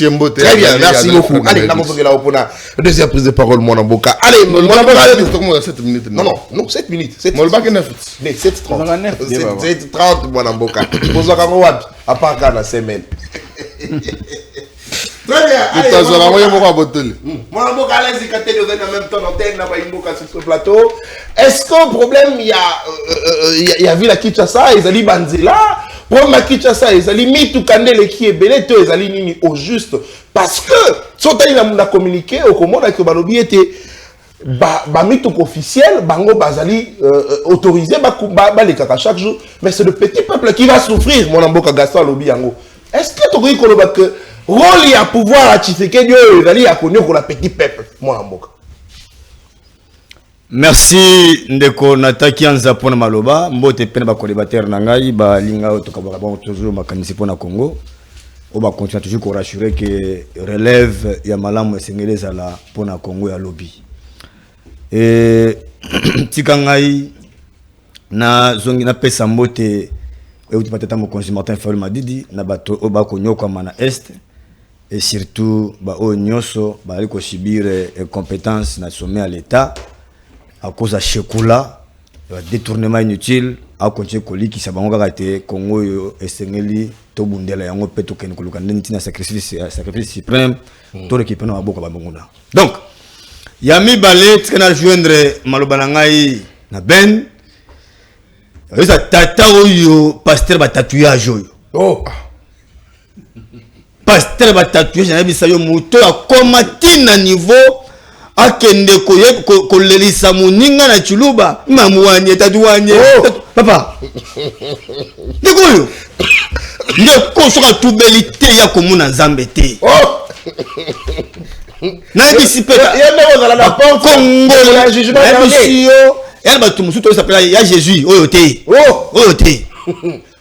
mbote. Très bien, merci beaucoup. Allez, on va là pour la deuxième prise de parole, mon amboka. Allez, mon amboka. 7 minutes. Non, 7 minutes. 7h30. 7h30, mon amboka. Vous avez à part quand la semaine. Très bien. Sur ce plateau. Est-ce qu'au problème il y a vu la Kinshasa, ils allaient Banzela, pour ma Kinshasa, ils allaient mis tout candé qui est belé, ils allaient nini au juste parce que sont allés na communiqué au comment que Balobi était tout officiel, bango bazali autorisé les kaka chaque jour, mais c'est le petit peuple qui va souffrir mon amboka Gaston Lobi yango. Est-ce que tu connais que rôle à pouvoir à Tshisekedi ezali ya konyo ko la petit peuple mon amboka? Merci ndeko nataki anza pona maloba mbote pena ba collaborateur na ngai ba linga otoka ba toujours makanisi pona Congo on va continuer toujours pour rassurer que relève ya malamu esengeleza la pona Congo ya lobby et tikangai na zongi na pesa mbote et tu patata mo consommateur Fabien Madidi na bato oba konyo kwa mana est et surtout ba o nyoso ba liko subir compétences na sommet à l'état à cause de Chekoula, détournement inutile, à continuer koliki ça bango kate Congo yo esengeli to bundela yango peto ken koluka ntina sacrifice suprême to l'équipe na boka bangona. Donc yami balé tkena joindre maloba na ngai na ben ça tata oyo pasteur ba tatouage oyo. Oh. Pasteur ba tatouage na bisa yo moto akoma tina niveau akende ko lelisa muninga na chuluba mamuanye tatouanye. Papa. Dikoyo. Ndeko soka tubelité ya komuna nzambe te. Oh. Na disipeta. Yende ozala na Congo la jugement dernier. Elle va tout musuto s'appelle ya Jésus oyote. Oh. Oyote.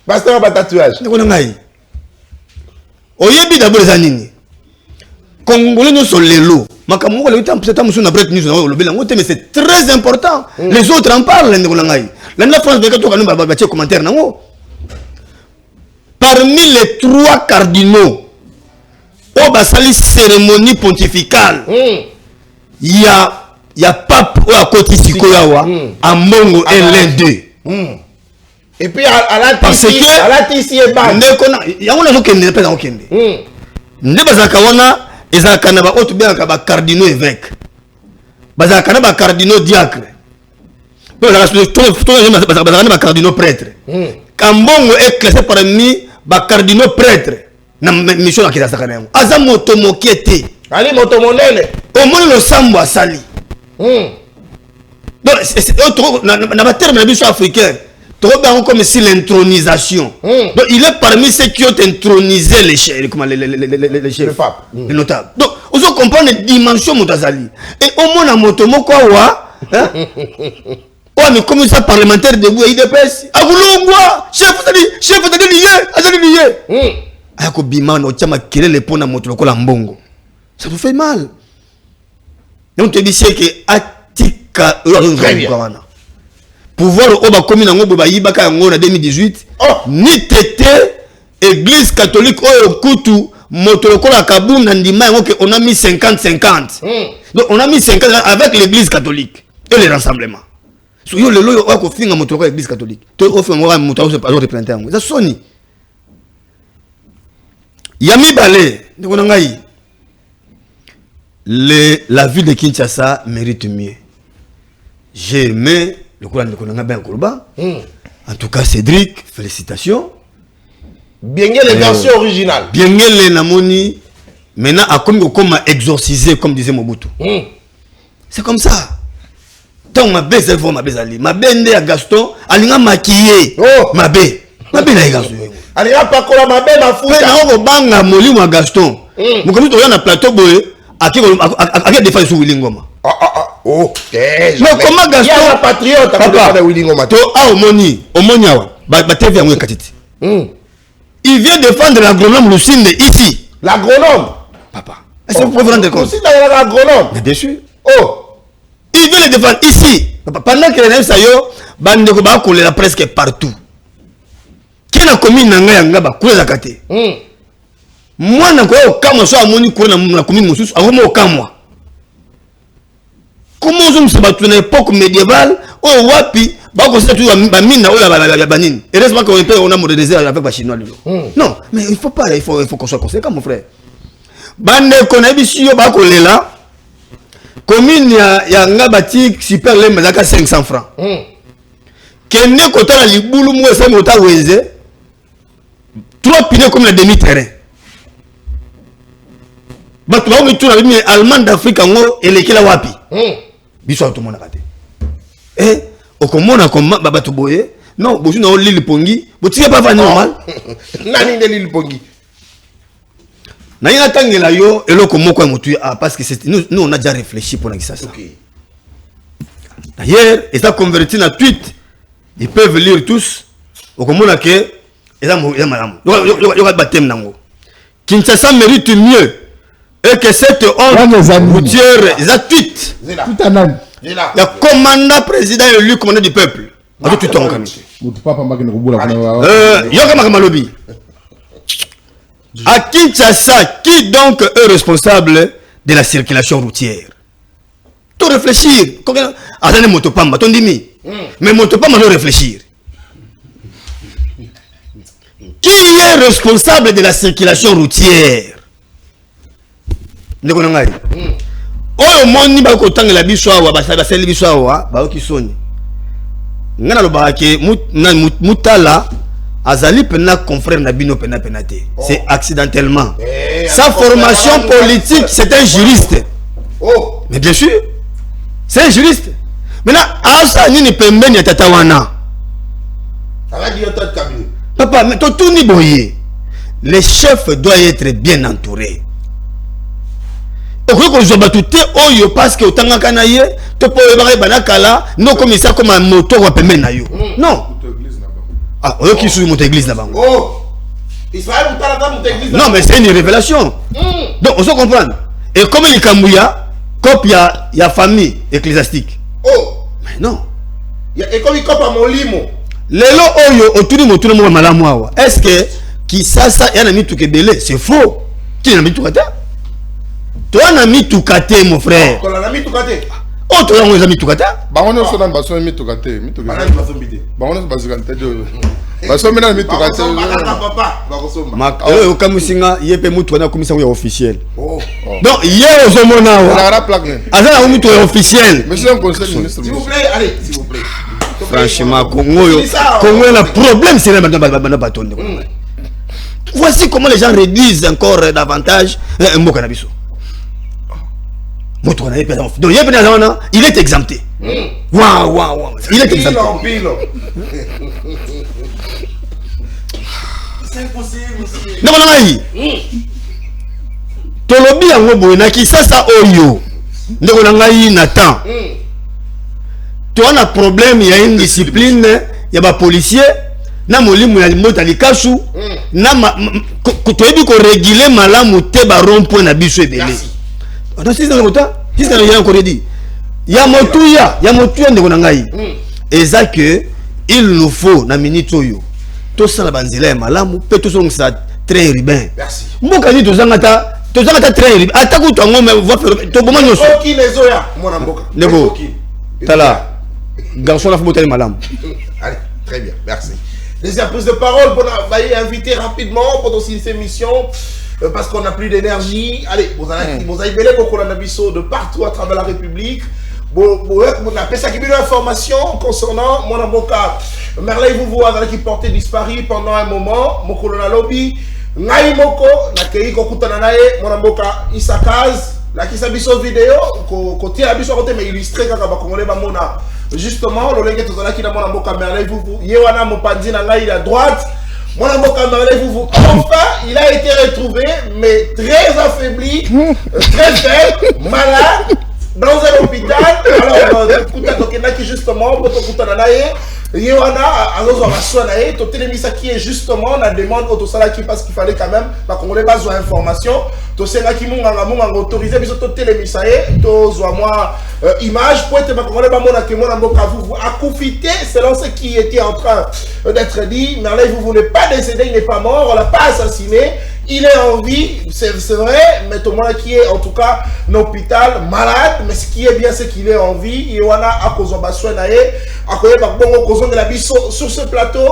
Pasteur ba tatouage. Ndeko ngai. Oyebi d'abord zanini. Congolais no solelo. Makamungo le temps peut-être musu na break news na lobela ngote mais c'est très important. Les autres en parlent ndeko ngai. La France de to kanumba ba commentaire nango. Parmi les 3 cardinaux au basali cérémonie pontificale, il y a pape ou à côté Sikoyawa, à Mongo et l'un d'eux. Et puis à la parce que à la tisi et bas. Il y a un autre qui n'est pas aucun. Ne bazakawana ezakana ba autre bien ba cardinaux évêques. Bazakana ba cardinaux diacres. Pour la tout ba cardinaux prêtres. Kambongo est classé parmi ba cardinaux prêtres na mission à kila sakana yango aza moto mokete Ali moto monene au moins le sambo asali donc c'est na ba terme na biso africain to ba comme si l'intronisation donc il est parmi ceux qui ont intronisé les chefs comment les chefs les notables donc on se comprend les dimensions motazali et au moins na moto moko wa oh mais commissaire parlementaire debout et IDPS agulungwa chef de lié azali lié ayako bima no chama kelele pona moto lokola mbongo ça vous fait mal donc tu dis c'est que atika wana pouvoir oba komi na ngobo ba yibaka ngo na 2018 ni tété église catholique oyo kutu moto lokola kabunda ndima ngo que on a mis 50-50 donc on a mis 50 avec l'église catholique et les rassemblements. So yo lelo yo ko finga moto ko église catholique. To ko finga moto ko se pas représenter ngo. Ça soni. Yami balé, ndeko ngai. La ville de Kinshasa mérite mieux. J'ai aimé le courant de Konanga Ben Kourouba. En tout cas Cédric, félicitations. Bien les versions originales. Bien les namoni maintenant a comme exorcisé comme disait Mobutu. C'est comme ça. Tant ma baisse elle voit ma baisse ali ma bende à Gaston alinga maquillé ma baie na Gaston alinga pas kola ma baie ma fouta na ko banga molimo à Gaston mo comme to na plateau boye aki défense sur Willingoma oh mais comment Gaston ya patriote à Willingoma to omoni awa ba TV yango katiti il vient défendre l'agronome Lucinde ici l'agronome papa est-ce que vous pouvez vous rendre compte aussi dans l'agronome mais bien sûr il veut les défendre ici. Pendant que les gens sayo, bande ko ba kolela presque partout. Qui na commune nanga yanga ba kolela kate. Moi na ko kama so amoni ko na commune mususu, akomo okamwa. Comment on se battu à l'époque médiévale, oh wapi, ba ko tout ba mine ola ba nini. Heureusement qu'on a modernisé avec ba chinois. Non, mais il faut pas, il faut qu'on soit conséquent mon frère. Bande ko na biso yo ba kolela. Commune ya ngabati super lemba zaka 500 francs. Kenne kota la libulu mwe sa mota weze. 3 piliers comme la demi-terrain. Batu ba mitu na bimi allemand d'Afrique ngo elekela wapi? Biso automona kate. Okomona comme batu boye. Non, boju na Lille Pongi, botika pas va normal. Nani de Lille Pongi. Naïna tangela yo eloko moko mutu parce que nous on a déjà réfléchi pour ça. Okay. D'ailleurs, ils ont converti na tweet. Ils peuvent lire tous. Au komona ke eza madame. Yo batem nango. Kinshasa mérite mieux et que cette honte routière ils a tweet. Tout un an. Le commandant président élu commandant du peuple. Avec tout ton comité. Mutu papa makina kubula kuna yo kama malobi. À Kinshasa, qui donc est responsable de la circulation routière? Tu réfléchir. Attendez, Motopamba, ton dimi. Mais Motopamba doit réfléchir. Qui est responsable de la circulation routière? Ndekonangai. Oyo moni ba ko tangela biso awa ba sali biso awa ba ki soni. ngana lo barake mutala azali pena confrère Nabino pena penate. C'est accidentellement. Sa formation politique, c'est un juriste. Oh. Mais bien sûr, c'est un juriste. Maintenant, asa nini pembeni ya tata wana. Papa, mais tout ni boye. Le chef doit être bien entouré. Pourquoi je vais tout oyo parce que otanga kanaye, to po ebare banakala, non comme ça comme un moto wa pembeni na yo. Non. Ah, oyo qui sous monte église là-bas. Oh. Israël monte église. Non, mais c'est une révélation. Donc on se comprend. Et comme il Kambuya, copie ya famille ecclésiastique. Oh. Mais non. Et comme il copie à mon limo. Lelo oyo otuni motuna mo malamu awa. Est-ce que qui ça yana mi tukebele? C'est faux. Qui n'a mi tukata? Toi n'a mi tukate mon frère. Toi n'a mi tukate. Oh toi n'a mi tukata. Ba on so na baso mi tukate, mi tukate. Bana baso mbite. Ba on baso kante de. Baso mi na mi tukate. Papa, ba kosomba. Mak okamusinga yepe mutu na komisa ya officiel. Oh. Donc hier aux homona On a plaque. azala na mutu officiel. Monsieur le conseil ministre. S'il vous plaît, allez, s'il vous plaît. Franchement, Congo a un problème, c'est le bâton. Voici comment les gens réduisent encore davantage un mot cannabis. Donc, il est exempté. Waouh, il est exempté. C'est impossible, monsieur. Non, Tolobi yango boye ki sasa oyo. Ndeko na ngai Nathan. Tu as un problème, il y a une discipline, il y a des policiers, na molimu ya mota likasu, na tu as dit qu'on régulait malamu te baron point na biso ebele. Donc si c'est comme ça, si c'est rien encore dit. Il y a motuya ndeko na ngai. Et ça que il nous faut na minute oyo. To sala banzela malamu, pe to song sa très urbain. Merci. Mboka ni to zangata très urbain. Atako to ngome va faire to boma nyoso. Qui les oya, mon mboka. Nebo. Tala. Garçon la faute madame. Allez, très bien, merci. Deuxième prise de parole pour inviter rapidement pendant cette émission parce qu'on n'a plus d'énergie. Allez, vous avez belé beaucoup de partout à travers la République. On a fait ça qui information concernant mon avocat. Merley vous qui portait disparu pendant un moment. Mon colonel lobby. Ngai moko na kei kokutana naye mon avocat Isakaz. La qui s'abisso vidéo côté abisso côté mais illustré kaka ba congolais ba mona justement le lenge tozala ki na mona mboka Merley vous yewana mopandi na ngai à droite mona mboka Merley vous enfin il a été retrouvé mais très affaibli très faible malade dans un hôpital alors kuta tokenda ki justement pour tokutana naye yewana azozo baswa naye to telemisa qui est justement la demande autosala qui parce qu'il fallait quand même ba congolais besoin information to senga ki munganga autorisé biso to telemisa ye to zwa moi image pour être ba congolais ba mona ke mona mboka vous accouffité selon ce qui était en train d'être dit mais là vous n'est pas décédé, il n'est pas mort, on l'a pas assassiné. Il est en vie, c'est vrai, mais tout le monde qui est en tout cas en hôpital, malade, mais ce qui est bien, c'est qu'il est en vie. Il y a à cause de la sur ce plateau,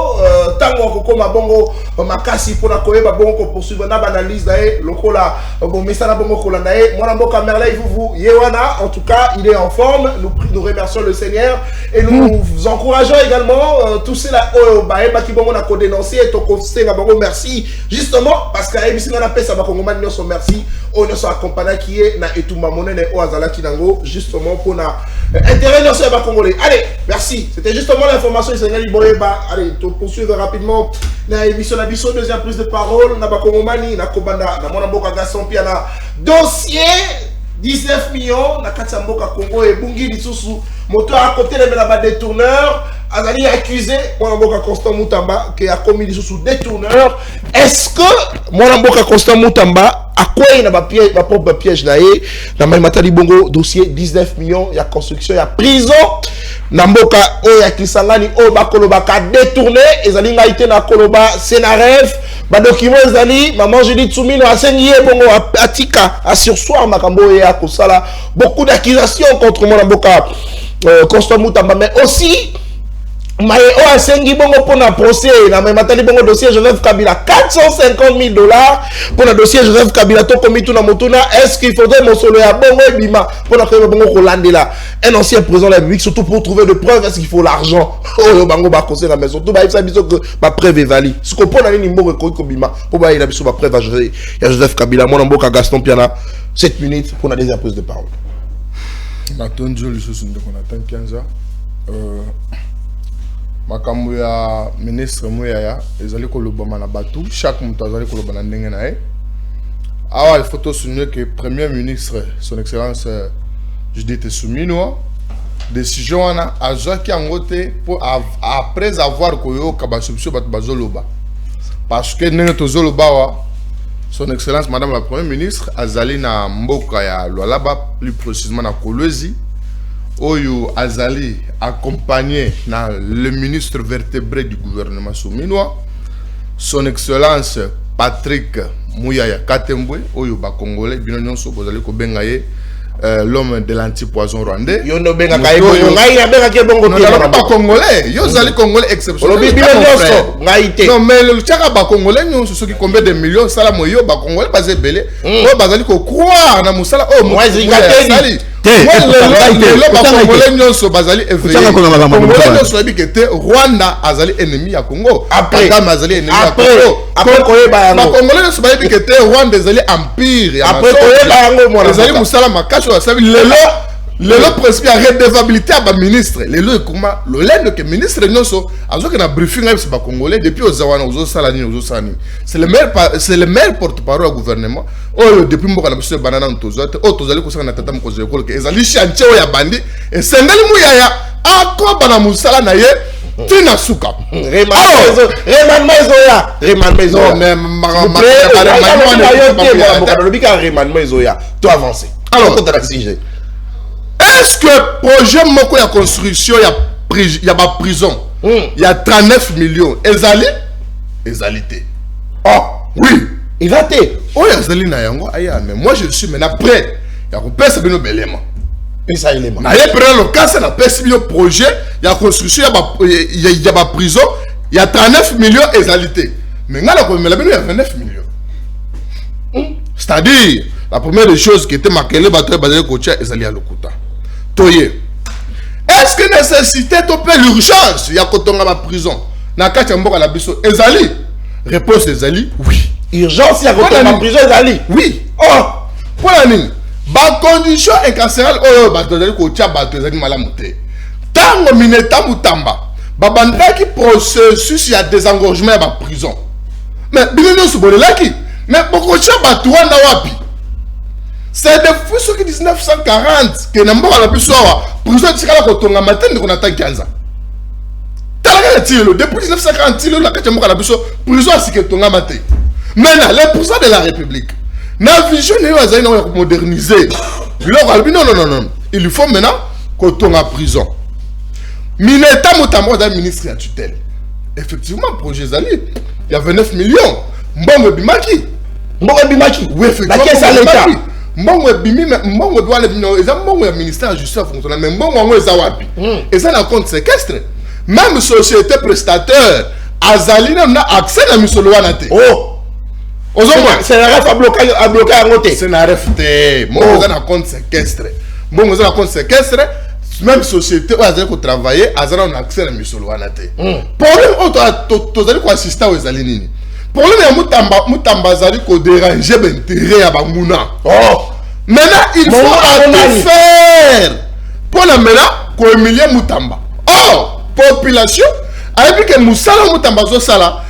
tango comme bongo makasi pour la koye bongo poursuivre na analyse d'ailleurs lokola bon message na bongo kolanae moi mboka Merley vous yewana en tout cas il est en forme, nous remercions le Seigneur et nous encourageons également tous ceux là baeba qui bongo na ko dénoncer et to conseiller bongo merci justement parce que ebisi na pesa ba kongomani nyonso merci on nous accompagné qui est na etumba monene o azala kinango justement pour na intérêt nyonso ba congolais. Allez, merci. C'était justement l'information du Seigneur Boyeba. Allez, to poursuivre rapidement na émission na biso deuxième prise de parole na ba kongomani na kobanda na mona mboka Gaston Piana dossier 19 millions na kati ya mboka Congo et bungi lisusu moto à côté de la détourneur azali accusé mwana mboka Constant Mutamba qui a commis lisusu détourneur. Est-ce que mwana mboka Constant Mutamba a quoi il a piège ma propre piège na ye na matali bongo dossier 19 millions ya construction ya prison na mboka o ya Kisangani o bakoloba ka détourné ezali ngaité na koloba Senaref ba document ezali maman Julie Tsumino asengi ye bongo atika a sursoir makambo ya kosala beaucoup d'accusations contre mwana mboka Constant Mutamba mais aussi Mais oh, à Sengi Bongo pour un procès, na mais matali bongo dossier Joseph Kabila, 450 000 $ pour un dossier Joseph Kabila, to komi tout na motuna, est-ce qu'il faudrait mon solo à bongo et bima pour la créer bongo Rolande là, un ancien président de la République, surtout pour trouver de preuves, est-ce qu'il faut l'argent? Oh, bango ba conseil la maison, tout ba ça biso que ma preuve est valide. Ce qu'on peut na ni mbo ko bima, pour ba il a biso ma preuve à Joseph Kabila, mon mboka Gaston Piana, 7 minutes pour la deuxième prise de parole. Nathan Dieu le sous de Nathan Kianza. Makambo ya ministre Mouyaya ezali kolobama na batu chaque moto azali kolobana ndenge na ye. Awa il faut to souligner que premier ministre son excellence Judith Suminwa décision wana azwaki yango te pour après avoir koyoka basolution bato bazoloba parce que ndenge tozoloba wa son excellence madame la première ministre azali na mboka ya Lualaba plus précisément na Kolwezi Oyo Azali accompagné na le ministre vertébré du gouvernement souminois, son excellence Patrick Mouyaya Katembwe, Oyo ba Congolais, bien nyonso bozali ko bengaye l'homme de l'anti-poison rwandais. Yo no benga kai bongo ngai na benga ke bongo te ba Congolais, yo zali Congolais exceptionnel. Lo bibilo nyonso ngai te. Non mais le chaka ba Congolais nyonso soki combien de millions sala moyo ba Congolais ba zebele. O bazali ko croire na musala o moi zikateli. Rwanda azali ennemi ya Congo. Après azali ennemi ya Congo. Après koyeba yango. Congolais ne soba bi que Rwanda azali empire ya après koyeba yango mwana. Azali musala makacho ya sabi lelo principe ya redevabilité à ba ministre. Lelo ekuma lolendo que ministre nyonso azoka na briefing avec ba Congolais depuis ozawana ozosalani ozosani. C'est le meilleur porte-parole du gouvernement. Oh depuis mboka na biso banana ntozote o tozali ko sanga na tata mkozo ekolo ke ezali chantier ya bandi et sendeli Mouyaya akoba na musala na ye tina suka. Reman Mezoya. Tu avances. Alors, est-ce que projet moko ya construction ya ba prison il y a 39 millions ezalité. Oh oui, il va te. Oh ezali na yango aya mais moi je suis maintenant prêt ya ko pesa bino belema. Pesa élément. Na ye prêt le cas na pesa bino projet ya construction ya ba prison il y a 39 millions ezalité. Mais ngala ko mela bino ya 29 millions. C'est-à-dire la première des choses qui était marquée le bateau basé côté ezali ya lokuta. Toye. Est-ce que nécessité to peut l'urgence ya kotonga ba prison na kati ya mboka la biso ezali? Réponse ezali oui. Urgence ya kotonga ba prison ezali? Oui. Oh, pour la nini? Ba condition incarcérale oyo bato ezali kotia bato ezali malamu te. Tango Mineta Mutamba babandaki processus ya désengorgement ya ba prison. Mais bino nyonso bolelaki. Mais bokotia bato wana wapi? C'est depuis ce qui 1940 que Namboka la plus prison de Sikala Kotonga matin de Konata Kianza. Depuis 1940, la Kachamoka la plus prison à Siketonga matin. Maintenant, les prisons de la République. La vision est modernisée. Non. Il faut maintenant Kotonga prison. Mineta Mutamba est ministre à tutelle. Effectivement, projet Zali, il y a 29 millions. Mbongo Bimaki. Oui, effectivement. La caisse à l'État. Mbongo bimi mbongo doit le bino eza mbongo ya ministère de justice fonctionnaire mais mbongo ngo eza wapi et ça na compte séquestre même société prestataire azali na accès na misolo wana te oh ozomba c'est la ref à bloquer à côté c'est na ref te mbongo eza na compte séquestre mbongo eza na compte séquestre même société azali ko travailler azali na accès na misolo wana te problème auto tozali ko assister aux azali nini. Problème ya Mutamba zali ko déranger l'intérêt ya bamuna. Oh, maintenant il faut tout faire pour la maintenant ko humilier Mutamba. Oh, population avec que musala Mutamba zo sala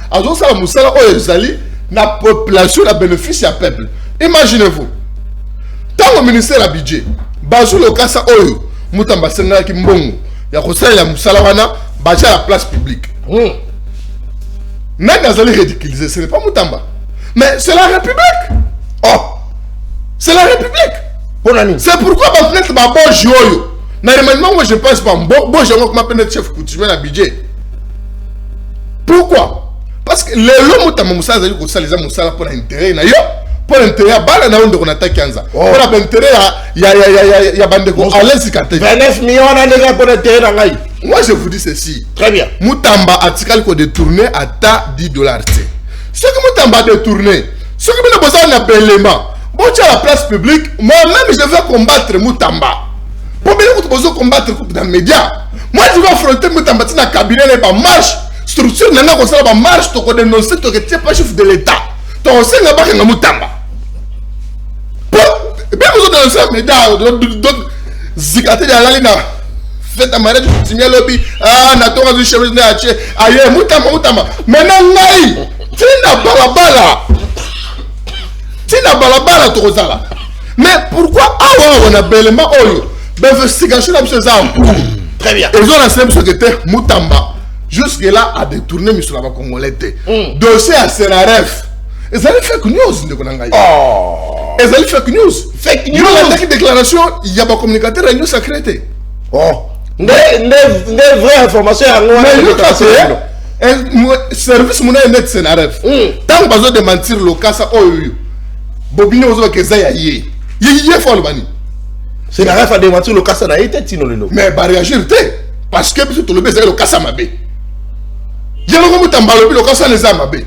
musala o zali na population la bénéfice ya peuple. Imaginez-vous. Tant au ministère la budget, bazu le kasa oyo Mutamba senga ki mbongo ya ko sala musala wana baja la place publique. Même dans les ridiculisés, ce n'est pas Mutamba. Mais c'est la République. Oh, c'est la République. C'est pourquoi ma fenêtre ma bon joyo. Normalement, moi je pense pas bon joyo comme ma chef coutumier la budget. Pourquoi? Parce que les lots Mutamba Moussa zali ko saliza Moussa pour l'intérêt na yo, pour l'intérêt bala na ondo konata Kianza. Pour l'intérêt ya bande ko Alain Sikate. 29 millions na déjà pour l'intérêt na ngai. moi je vous dis ceci. Très bien. Moutamba a tiré le détourné à ta $10. Ce que Moutamba a détourné, ce que nous avons besoin d'un élément. Bon, tu as la place publique, moi-même je vais combattre Moutamba. Pour bien que tu combattre dans les médias. Moi je vais affronter Moutamba dans le cabinet, dans la marche. Structure, dans la marche, tu as dénoncé, tu n'es pas chef de l'État. Tu as aussi un Moutamba. Bien que tu as dénoncé les médias, donc, Zikate de la ligne. Faites un mariage, tu signes le lobby. Ah, Natora du chef de l'État. Aïe, Moutamba. Maintenant, Naï, tu n'as pas la balle. Mais pourquoi on a bellement l'investigation Très bien. Ils ont lancé ce que était Moutamba. Jusque-là, a détourné M. Lava Congolais. Dossier à Senaref. Ils allaient fake news. Ils allaient fake news. Fake news. Dans la déclaration, il y a un communicateur à nous sacré. Oh. Des vraies informations à nous. Service mon net Senaref. Tant que besoin de mentir le cas, ça Bobino ozo kezaya ye. Ye fo lobani. C'est la ref a démenti le cas ça n'a été tino le. Mais ba réagir té parce que biso to le bezay le cas ça mabe. Yelo ko Moutamba le cas ça les a mabe.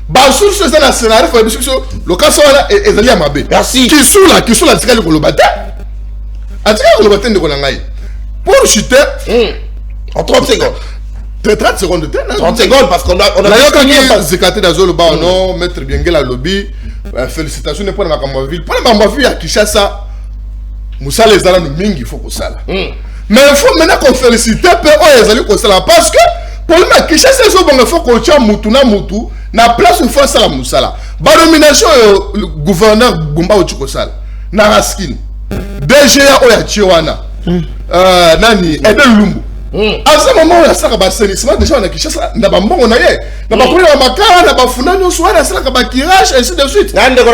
Ba source ça na scénario fo biso le cas ça là ezali ya mabe. Merci. Qui sous la tika ko lobata. Atika ko lobata ndeko na ngai. Pour chuter en 30 secondes. 30 secondes de temps. 30 secondes parce qu'on a Zikate d'Azolo ba non maître Biengela lobby. Félicitations pour ma ville. Pour ma ville à Kinshasa, Moussa les ala nous mingi il faut que ça. Mais il faut maintenant qu'on félicite les alliés comme ça parce que pour le Kinshasa ils ont bon faut qu'on tient Moutuna Moutou na place une fois ça la Moussa là. Ba nomination le gouverneur Gumba Ochukosala na Raskin. DGA Oya Chiwana. Nani Edel Lumbu. À ce moment où il y a ça, déjà on a Kinshasa, on a bon on a yé, on a pas pris la makara, on a pas foutu nos soirs, on a ça comme tirage et ainsi de suite. Maintenant le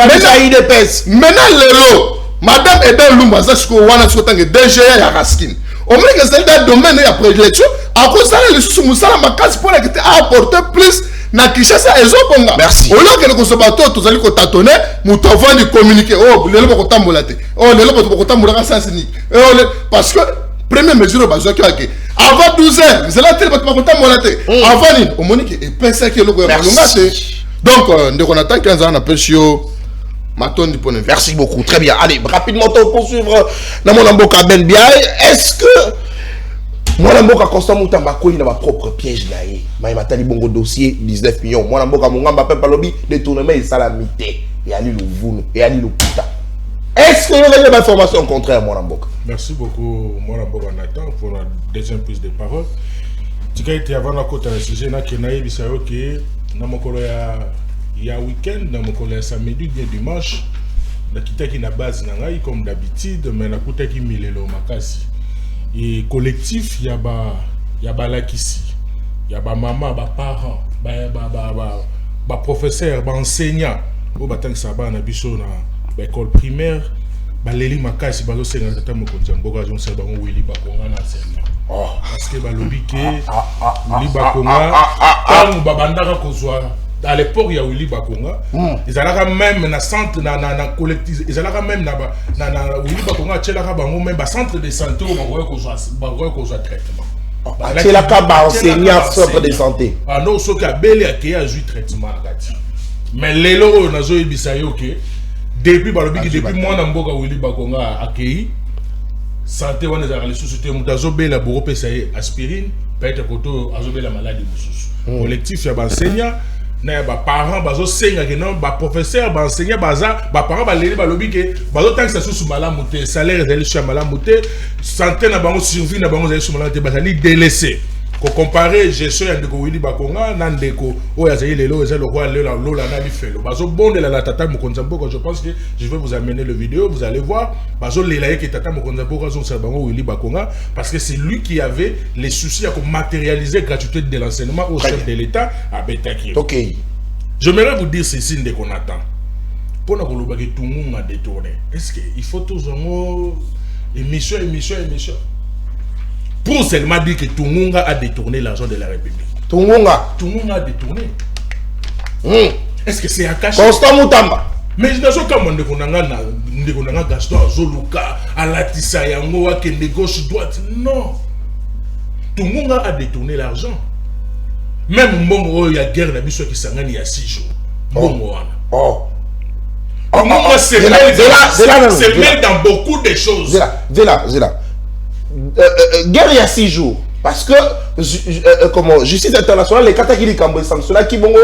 Madame Edel Lumba, ça c'est qu'on a sur tant que DGA et Raskin. Au moins que c'est dans le domaine de la prédilection, à cause de ça les sous Moussa la makasi pour la quitter à apporter plus na Kinshasa et Zobonga. Merci. Au lieu que nous consommateurs tous allons tâtonner, nous t'envoyons du communiqué. Oh, le lobo kotambolate. Oh, le lobo kotambolate ça c'est ni. Parce que première mesure besoin que avant 12h c'est là tellement pas content monaté avant on monique et penser que le gouvernement donc dès qu'on attend 15 ans on appelle chio maton du point de vue. Merci beaucoup, très bien. Allez, rapidement on poursuivre dans mon amboka Ben Biaye. Est-ce que mon amboka constant Moutamba ko il a ma propre piège là mais matali bongo dossier 19 millions mon amboka mongamba pe palobi détournement et salamité et ali le vunu et ali le puta. Est-ce que vous avez des informations contraires, mon amboka? Merci beaucoup, mon amboka Nathan, pour la deuxième prise de parole. Tu as été avant la côte à sujet, il y a un week-end, dans mon collège samedi, bien dimanche, qui na base comme d'habitude, mais la côte qui mille le makasi. Et collectif, il y a la kisi, il y a maman, parents, professeur, enseignant, au batang saban na biso na école primaire, baleli makasi bazo senga tata mokonzi mboka zo se bango wili bakonga na enseignement. Parce que balobi ke wili bakonga tant babandaka kozwa à l'époque il y a wili bakonga ils allaient même na centre na collectif ils allaient même na wili bakonga tchelaka bango même ba centre de santé où bango kozwa traitement. C'est la caba enseignant centre de santé. Ah non so ka beli a eu traitement akati. Mais lelo nazo ebisa yo ke depuis moi Namboka Willy Bakonga accueilli santé on est à la société mutazobe la bourreau aspirine peut-être koto azobe la maladie collectif ya enseignant na ba parents bazo senga que non ba professeur ba enseignant baza ba parents ba leli ba lobi ke bazo tank ça sous malamu te salaire ezali sur malamu te santé na bango survie na bango ezali sur malamu te bazali délaissé. Pour comparer gestion ya ndeko Willy Bakonga na ndeko oya zali lelo ezali roi lola na bifelo bazo bonde la tata mokonza mboka. Je pense que je vais vous amener le vidéo, vous allez voir bazo lela ke tata mokonza mboka zo bango Willy Bakonga parce que c'est lui qui avait les soucis à matérialiser gratuité de l'enseignement au chef de l'État à Betaki. OK. J'aimerais vous dire ceci ndeko Nathan. Pour na koloba ke tout le monde a détourné. Est-ce que il faut toujours émission pour seulement dire que Tungunga a détourné l'argent de la République. Tungunga a détourné. Est-ce que c'est à cacher? Constant Moutamba. Mais je ne sais pas comment Gaston Zoluka, à la Tissa Yango, à Kende gauche droite. Non. tout le monde a détourné l'argent. Même Mbongo, il y a guerre qui s'est il y a 6 jours. Mbongo. C'est même dans beaucoup de choses. Zéla. Guerre il y a 6 jours. Parce que, comment, justice internationale, les Katakili Kambo sanctionnés, qui vont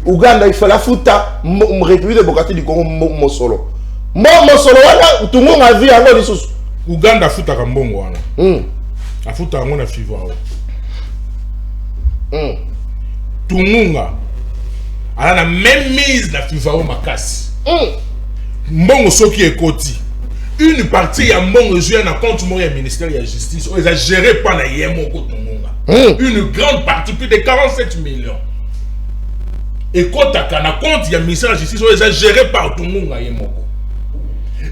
au Ouganda, il faut la fouta, République démocratique du Congo, Mosolo. Mosolo, tout le monde a vu avant les choses. Ouganda fouta Kambongo. A fouta Amona Fivao. Tout le monde a la même mise dans Fivao Makasi. Mbongo Soki et Koti. Une partie à Mbongo joué dans compte du ministère de la Justice. Ils ont géré par la Yemoko Tongonga. Une grande partie, plus de 47 millions. Et quand tu as compte, il y a le ministère de la Justice, ils ont géré par Tongonga Yemoko.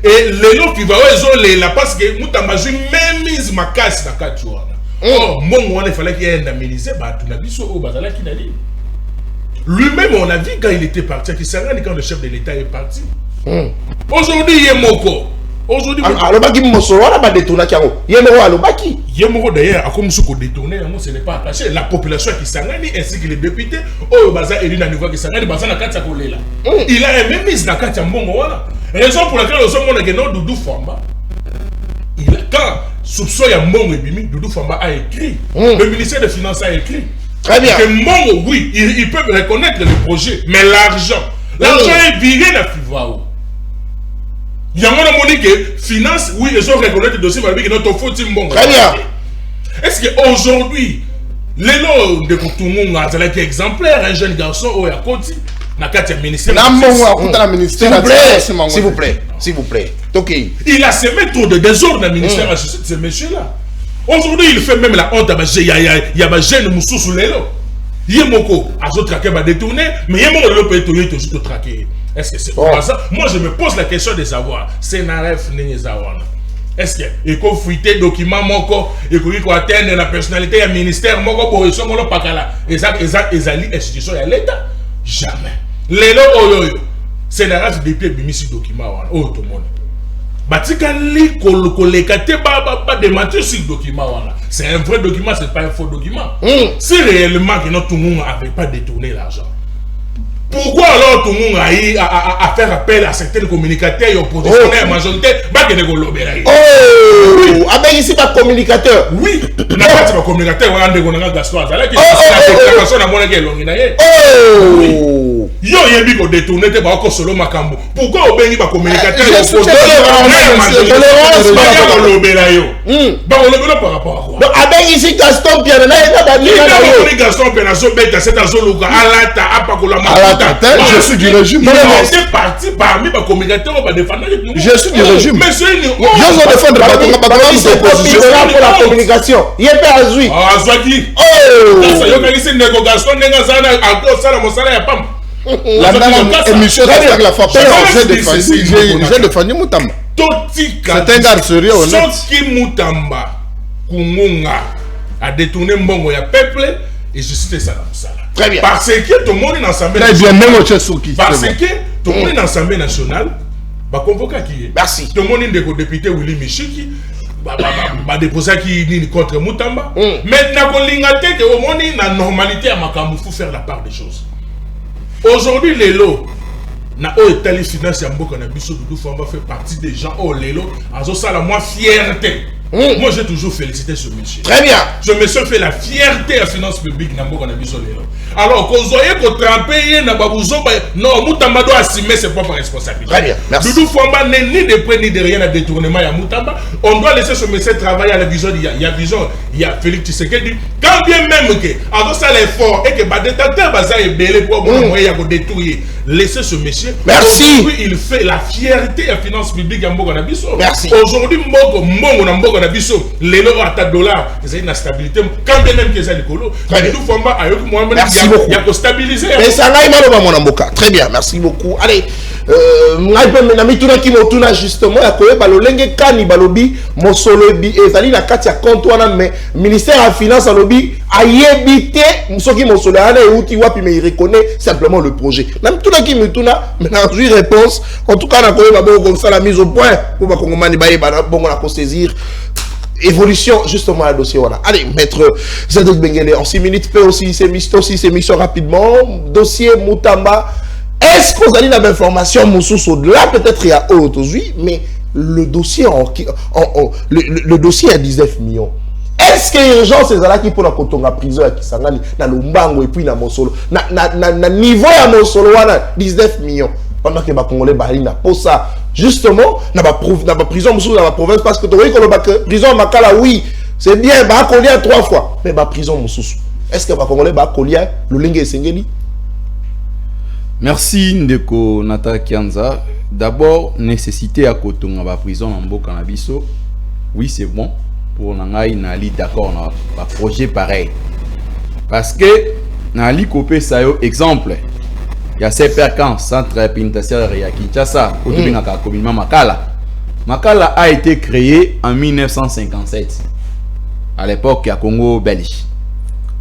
Et les gens qui vont là parce que nous avons même mise ma casse dans 4 jours. Oh, Mbongo, il fallait qu'il y ait indemnisé, tu n'as vu ça au Bazala qui n'a dit. Lui-même, on a vu quand il était parti, quand le chef de l'État est parti. Aujourd'hui, Yemoko. Aujourd'hui, Alobaki Mosoro, on a pas détourné Kiango. Yemoko Alobaki. Yemoko d'ailleurs, comme ce qu'on détourné, ce n'est pas attaché. La population qui s'engage ainsi que les députés, oh, Baza élu dans le niveau qui s'engage, Baza n'a qu'à s'accoler là. Il a même mis dans le cas de Mbongo. Raison pour laquelle nous sommes dans Doudou Famba. Quand soupçon y a Mbongo et Bimi, Doudou Famba a écrit. Le ministère des Finances a écrit. Très bien. Que Mbongo, oui, ils peuvent reconnaître le projet, mais l'argent est viré dans Fivao. Il y a un monnaie que finance, oui, ils ont reconnu le dossier, mais notre faute, très bien. Est-ce qu'aujourd'hui, les lots de tout le monde sont exemplaires, un jeune garçon au Yakoti, n'a qu'à être ministère. S'il vous plaît. Okay. Il a semé trop de désordre dans le ministère de la Justice, ce monsieur-là. Aujourd'hui, il fait même la honte, il y a des jeunes moussous sous les lots. Yemoko a traqué, va détourner, mais Yemoko ne peut pas toujours traquer. Est-ce que c'est comme ça? Moi, je me pose la question de savoir. C'est Naref Nenyezawana. Est-ce qu'il faut fuiter les documents, il faut atteindre la personnalité du ministère, pour les gens qui n'ont pas là. Et ça, ils allaient institution à l'État. Jamais. Les lots, c'est Naref depuis les documents. Oh, tout le monde. C'est un vrai document, c'est pas un faux document. Si réellement que tout le monde n'avait pas détourné l'argent, pourquoi alors tout le monde a eu à faire appel à certains communicateurs et oppositionnels majoritaires? Oh, avec ici pas communicateur. Oui, n'a pas de communicateur, on a un Gaston. La déclaration à mon égard. Oh, yo yebi ko détourner te ba ko solo makambo. Pourquoi obengi ba communicateur opposé? Ba olobela par rapport à quoi? Donc avec ici Gaston Pierre na ba ni na yo. Gaston Pierre na so beta c'est dans zoluka alata apakola makuta. Je suis du régime. C'est parti parmi ba communicateur ba défendre. Je suis du régime. Mais c'est une je vais défendre pour la communication. Il est pas azui. Ah azwaki. Oh. Ça yo kali c'est nego Gaston nenga zana ako sala mosala ya pam. La émission avec la FAP, j'ai défendu Moutamba. C'est un gars sérieux, honnête. Soki Moutamba, Kumunga, a détourné Mbongo ya peuple et je cite ça dans ça. Très bien. Parce que tout le monde est dans l'Assemblée nationale. Parce que tout le monde est dans l'Assemblée nationale, va convoquer qui? Merci. Tout le monde est le député Willy Michiki. Va déposer qui contre Moutamba. Maintenant, qu'on l'ingate, au monde, la normalité à Makamou, il faut faire la part des choses. Aujourd'hui, les lots, na État finance ya mboka na biso Doudou Famba fait partie des gens au les lots, azo sala moi fierté. Moi j'ai toujours félicité ce monsieur. Très bien. Ce monsieur fait la fierté à finance publique na mboka na biso les lots. Alors qu'on zoye ko tremper na babuzo non Moutamba doit assumer ses propres responsabilités. Très bien. Merci. Doudou Famba n'est ni de près ni de rien à détournement ya Moutamba. On doit laisser ce monsieur travailler à la vision il y a vision, il y a Félix Tshisekedi. Quand bien même que azo sala effort et que ba détenteur baza est belé pour moyen ya détruire. Laissez ce monsieur. Merci. Aujourd'hui, il fait la fierté à finance publique à Mbogo Nabiso. Merci. Aujourd'hui, Mbogo Nabiso, les lois à $, ils ont une stabilité. Quand bien même qu'ils ont l'écolo, merci beaucoup. Il y a stabiliser. Mais ça n'a pas mon amboka. Très bien, merci beaucoup. Allez, justement, il y a balolenge kani balobi mosolobi ezali na kati ya compte wana mais ministère de finance alobi ayebité soki mosolo ana euti wapi mais il reconnaît simplement le projet. Même tout qui me tuna maintenant j'ai réponse en tout cas na koyeba bon comme ça la mise au point pour ba kongomani baye ba bon na ko saisir évolution justement à dossier voilà. Allez, maître Cédric Benguele, en 6 minutes peut aussi ces missions rapidement. Dossier Moutamba. Est-ce que vous avez une information Moussous au-delà peut-être il y a autre oui, mais le dossier le dossier à 19 millions. Est-ce que les gens c'est là qui pour la kotonga prison à Kisangani dans le Mbango et puis dans Mosolo na niveau à Mosolo 19 millions pendant que les Congolais balina pour ça justement n'a pas prison Mosolo dans la province parce que tu vois que le prison Makala oui c'est bien bah colia 3 fois mais bah prison Mosolo est-ce que les Congolais bah colia le lingue Sengeli. Merci Ndeko Nata Kianza. D'abord, nécessité à Kotonga la prison en Mboka na biso. Oui, c'est bon. Pour Nangaï, Nali, d'accord, on a un projet pareil. Parce que, Nali Kopé Sayo, exemple, il y a ces percans, centre pénitentiaire à Kinshasa, communément Makala. Makala a été créé en 1957. À l'époque, il y a Congo belge.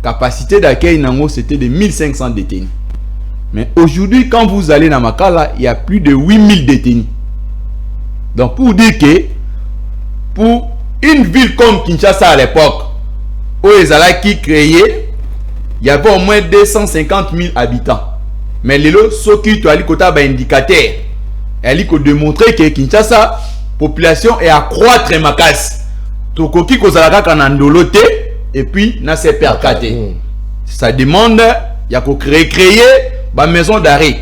Capacité d'accueil, c'était de 1500 détenus. Mais aujourd'hui, quand vous allez dans Makala, il y a plus de 8000 détenus. Donc, pour dire que, pour une ville comme Kinshasa à l'époque, où les Alaki créés, il y avait au moins 250 000 habitants. Mais les lots, ceux qui ont un indicateur, ils ont démontré que Kinshasa, la population est à croître et macasse. Donc, qui ont andoloté et puis, na se percaté. Ça demande, il y a qu'à créer ba maison d'arrêt.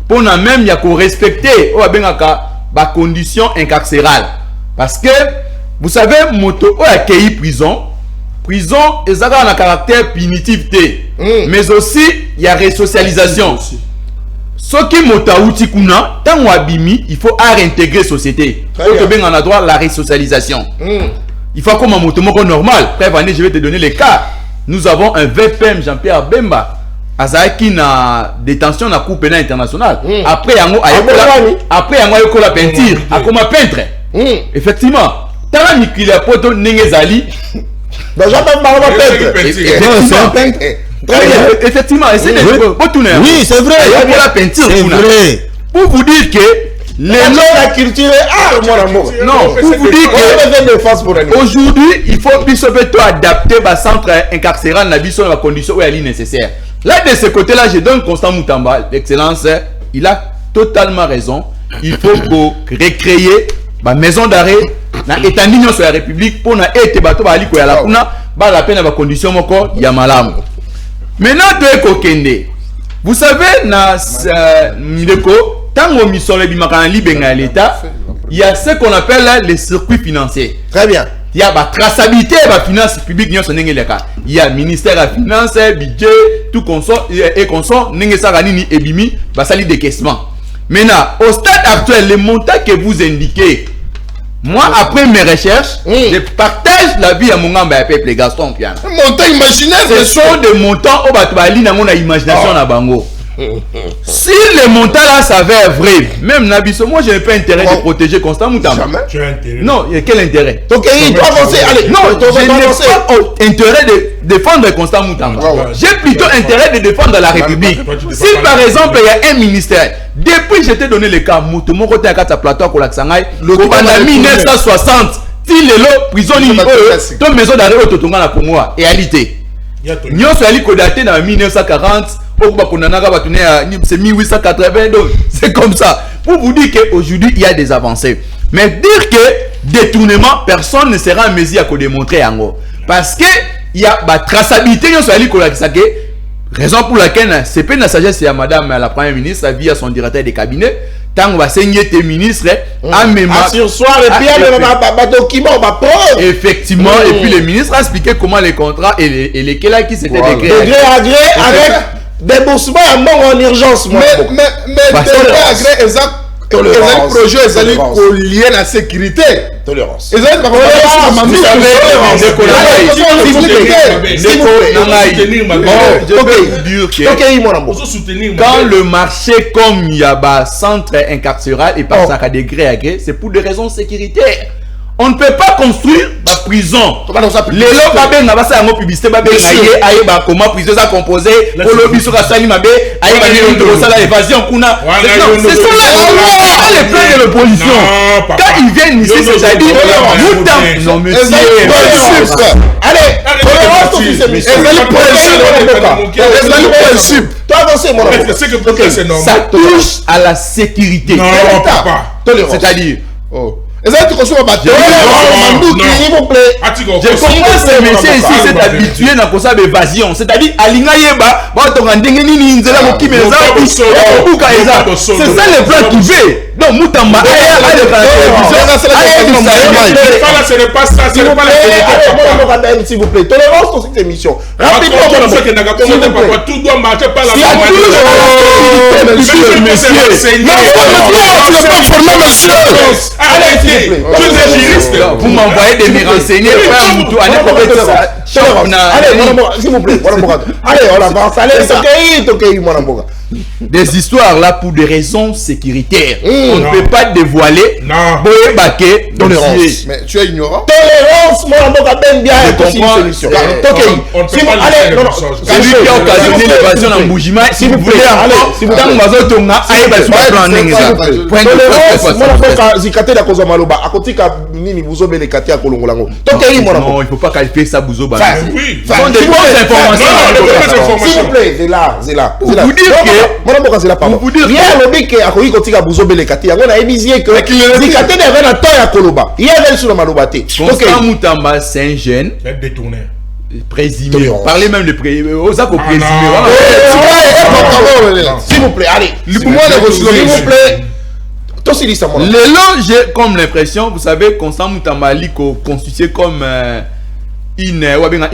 Pour nous même, il y a qu'à respecter les conditions incarcérales. Parce que, vous savez, moto a accueilli prison. Prison, ils ont un caractère punitif. Mais aussi, il y a resocialisation. Ce qui moto kuna, tant ou abimi, il faut réintégrer la société. On a droit à la resocialisation. Il faut comme un moto normal. Après, je vais te donner les cas. Nous avons un VPM Jean-Pierre Bemba. Azaki na détention na Cour pénale internationale. Après yango ayoko la peinture, akoma peintre. Effectivement, tala mikila poto nengezali. Donc j'entends pas peintre. Effectivement, oui, c'est vrai. Ayoko la peinture. C'est vrai. Pour vous dire que les gens la culture non, pour vous dire que aujourd'hui, il faut adapter le centre incarcéral dans les conditions où il est nécessaire. Là, de ce côté-là, je donne Constant Moutamba, l'excellence, il a totalement raison. Il faut recréer la maison d'arrêt, étant d'union sur la République, pour être bateau à la peine à la condition il y a malam. Maintenant, vous savez, il y a ce qu'on appelle les circuits financiers. Très bien. Il y a la traçabilité de la finance publique. Il y a le ministère de la finance, budget, tout consort et consort, et bimi, basali décaissement. Maintenant, au stade actuel, les montants que vous indiquez, moi, après mes recherches, je partage la vie à mon gars, les Gaston Piana. Montant imaginaire, ce sont des montants où tu as mon imagination à Bango. Si le montant là s'avère vrai, même Nabiso, moi je n'ai pas intérêt de protéger Constant Moutamba. Tu as intérêt. Non, il y a quel intérêt? Donc il doit avancer. Allez, non, je n'ai pas intérêt de défendre Constant Moutamba. J'ai plutôt intérêt de défendre la République. Si par exemple il y a un ministère, depuis je t'ai donné le cas, mon côté à Kata Plateau, Kolaksangai, en 1960, si les lots prison ton maison d'arrêt au Totonga la Congo, réalité. Nous sommes daté dans 1940, c'est 1880, donc c'est comme ça. Pour vous dire qu'aujourd'hui, il y a des avancées. Mais dire que détournement, personne ne sera en mesure à démontrer en gros. Parce que il y a la traçabilité, raison pour laquelle c'est pas une sagesse à madame la première ministre, via son directeur de cabinet. Tant on va saigner tes ministres, sur soir et puis document, preuve. Effectivement, et puis le ministre a expliqué comment les contrats et lesquels qui s'étaient dégré à gré avec déboursement en urgence. Mais degré à gré, exact. Les projets, ils allaient liés à la sécurité. Tolérance. Ils allaient quand le marché comme il y a un centre incarcéral et par ça à degré à gré, c'est pour des raisons sécuritaires. On ne peut pas construire la prison. Les lots babé n'a pas ça en publicité babé aïe ba comment prison ça composé pour le biso kasani mabé aïe ba de ça l'évasion kuna. C'est ça là les plans de l'opposition. Quand ils viennent ici c'est-à-dire non monsieur. Allez, tolérance officielle. Toi avancez mon ami. Ça touche à la sécurité. Non, papa. C'est-à-dire s'il vous plaît. je comprends ce monsieur ici s'est habitué à cause de l'évasion. C'est-à-dire Alinga Yeba, c'est ça le plan qui fait. Non, Moutamba, ce n'est pas ça, c'est pas la s'il vous plaît. Tolérance dans cette émission. Rapidement, tout doit marcher par la vous m'envoyez des renseigner s'il vous plaît. Allez, on avance. Allez, des histoires là pour des raisons sécuritaires. On ne peut pas dévoiler. Non. Tolérance. Mais tu es ignorant. Tolérance, mon bien. C'est lui qui a occasionné l'évasion dans Boujima. Si vous voulez, non, il ne faut pas qualifier ça Bouzoba. Ce sont des fausses informations. S'il vous plaît, c'est là. Pour vous dire que hier lobby que akoki kotika buzobe le kati yango na ebizie que zikate na vena to ya koloba hier elle sur maloba te Constant Moutamba c'est un jeune détourné présumé. Parlez même de présumé. S'il vous plaît, allez. S'il vous plaît. J'ai comme l'impression, vous savez, Constant Moutamba constitué comme une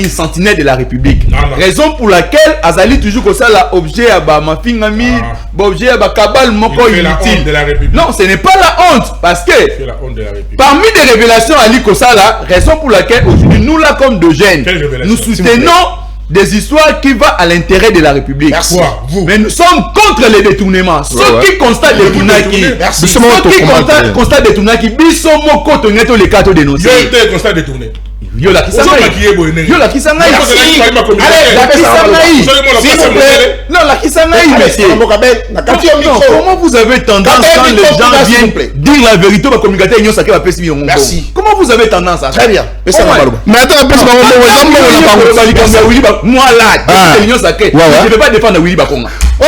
sentinelle de la République. Raison pour laquelle Azali toujours comme ça l'objet à ma fingami, objet à cabal moko inutile. Non, ce n'est pas la honte parce que parmi les révélations Ali Kosala, raison pour laquelle aujourd'hui nous là comme de jeunes, nous soutenons des histoires qui vont à l'intérêt de la République. Merci. Mais nous sommes contre les détournements. Ceux qui constatent les détournaki, ceux qui constatent les détournaki, bisomo koto neto les cartes dénoncés. Yo constat détourné. Yo la kisangai. Non, la kisangai, monsieur. Comment vous avez tendance quand les gens viennent dire la vérité au communicateur et ça va passer. Merci. Comment vous avez tendance à ça? Très bien. Mais attends, moi là, je ne vais pas défendre Willy Bakonga. Au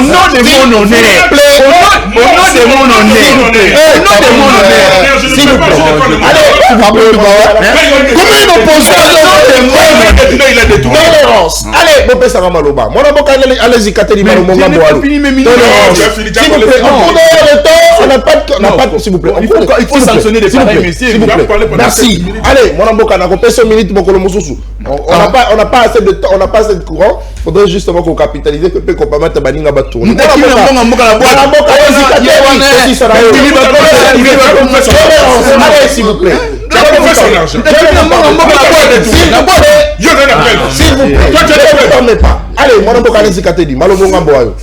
nom de mon honneur, Combien d'opposants tolérance. Allez, bon ça va maloba. Mon avocat allez-y Catherine Malomonga Boalo. S'il vous plaît, en cours de temps, on n'a pas s'il vous plaît. Il faut sanctionner des pareils messieurs. S'il vous plaît. Merci. Allez, mon avocat n'a pas 1 minute pour le Moussousou. On n'a pas assez de temps, on n'a pas assez de courant. Faudrait justement qu'on capitalise que peut qu'on pas mettre baninga ba tourner. S'il vous plaît. S'il vous plaît. Allez, mon avocat allez-y Catherine Malomonga Boalo.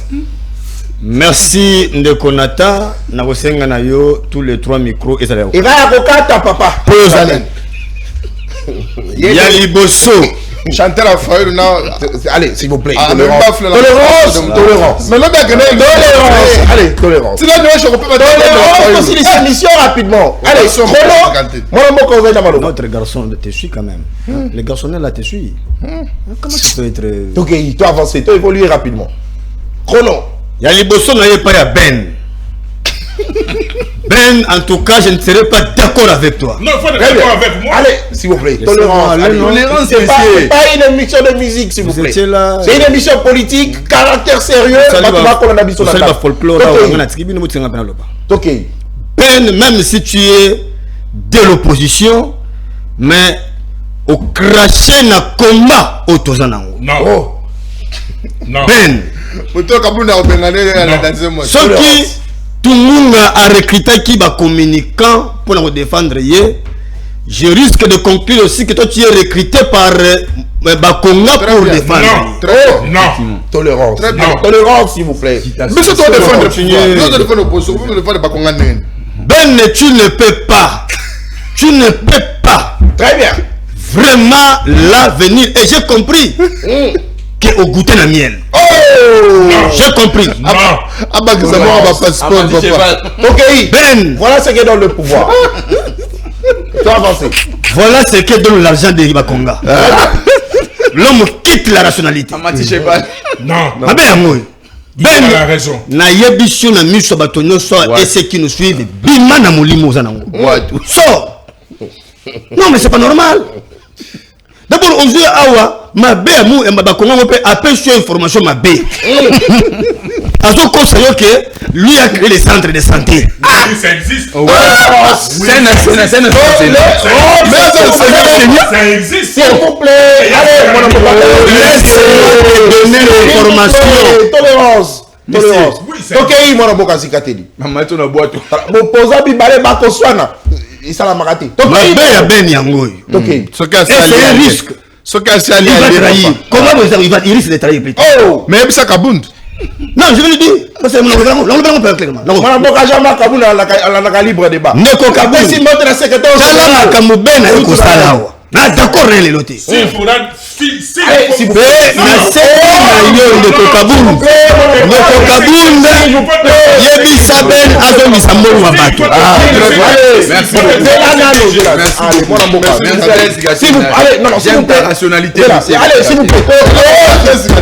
Merci Ndekonata. Nakosenga na yo tous les 3 micros et ça il va avocata papa. Yaliboso. Chanter la feuille, non. Allez, s'il vous plaît. Tolérance. Mais Allez, tolérance. Aussi les émissions rapidement. Allez, notre garçon te suit quand même. Les garçons là te suivent. Comment tu peux être. Ok, il doit avancer, il doit évoluer rapidement. Chrono. Yaliboso n'a pas Ben. Ben, en tout cas, je ne serai pas d'accord avec toi. Non, il faut être d'accord avec moi. Allez, s'il vous plaît, tolérance. Tolérance, c'est pas une émission de musique, s'il vous plaît. C'est une émission politique, caractère sérieux. Ok. Ben, même si tu es de l'opposition, mais au cracher na combat au Tozanango. Non. Non. Ben. Ce qui tout le monde a recruté qui va communicant pour nous défendre hier. Je risque de conclure aussi que toi tu es recruté par Bakonga pour défendre. Non. Tolérance. Tolérance, s'il vous plaît. Mais c'est toi défendre. Nous défendre l'opposition. Vous défendre Bakonga. Ben, tu ne peux pas. Tu ne peux pas. Très bien. Vraiment l'avenir. Et j'ai compris que au goûter la miel. Oh! J'ai compris. Ah bah que ça va passeport, papa. Ok, Ben, voilà ce qui est dans le pouvoir. Tu avancer. voilà ce que donne l'argent de Ibakonga. L'homme quitte la rationalité. Amati Cheval. Non. Ah ben, Il a raison. na yebisio na miso bato nyonso et ceux qui nous suivent bima na molimo za nango. Sors. Non mais c'est pas normal. D'abord on dit awa mabe amu e bakonga mo pe apesho information mabe. Azo conseiller que lui a créé les centres de santé. Ça existe. Ça existe. S'il vous plaît. Allez, mon amour. Laissez donner l'information. Tolérance. Tolérance. Oui, c'est- Ok, mon amour, Kazikateli. Maman est na boîte. Bopoza bibale bako swana. Isala makati. Mabe ya ben yango. Ok. Ce cas Et c'est un risque. Ce cas c'est Il va trahir. Comment il risque de trahir plus tard? Oh. Mais ça Kabund. Non, je vais le dire. Parce que l'on peut clairement. Mon amour, Kajama Kabuna la libre débat. Neko Kabou. Si monte la secrétaire. Tala makambo ben na ko sala wa. Na d'accord ne lelo te. S'il faudra Allez, s'il vous plaît. Na se na yo ndeko Kabou. Ndeko Kabou yebisa ben azongisa mbongo wa bato. Merci. Allez, mon amour. S'il vous plaît. Allez, non, s'il vous plaît. Rationalité. Allez, s'il vous plaît.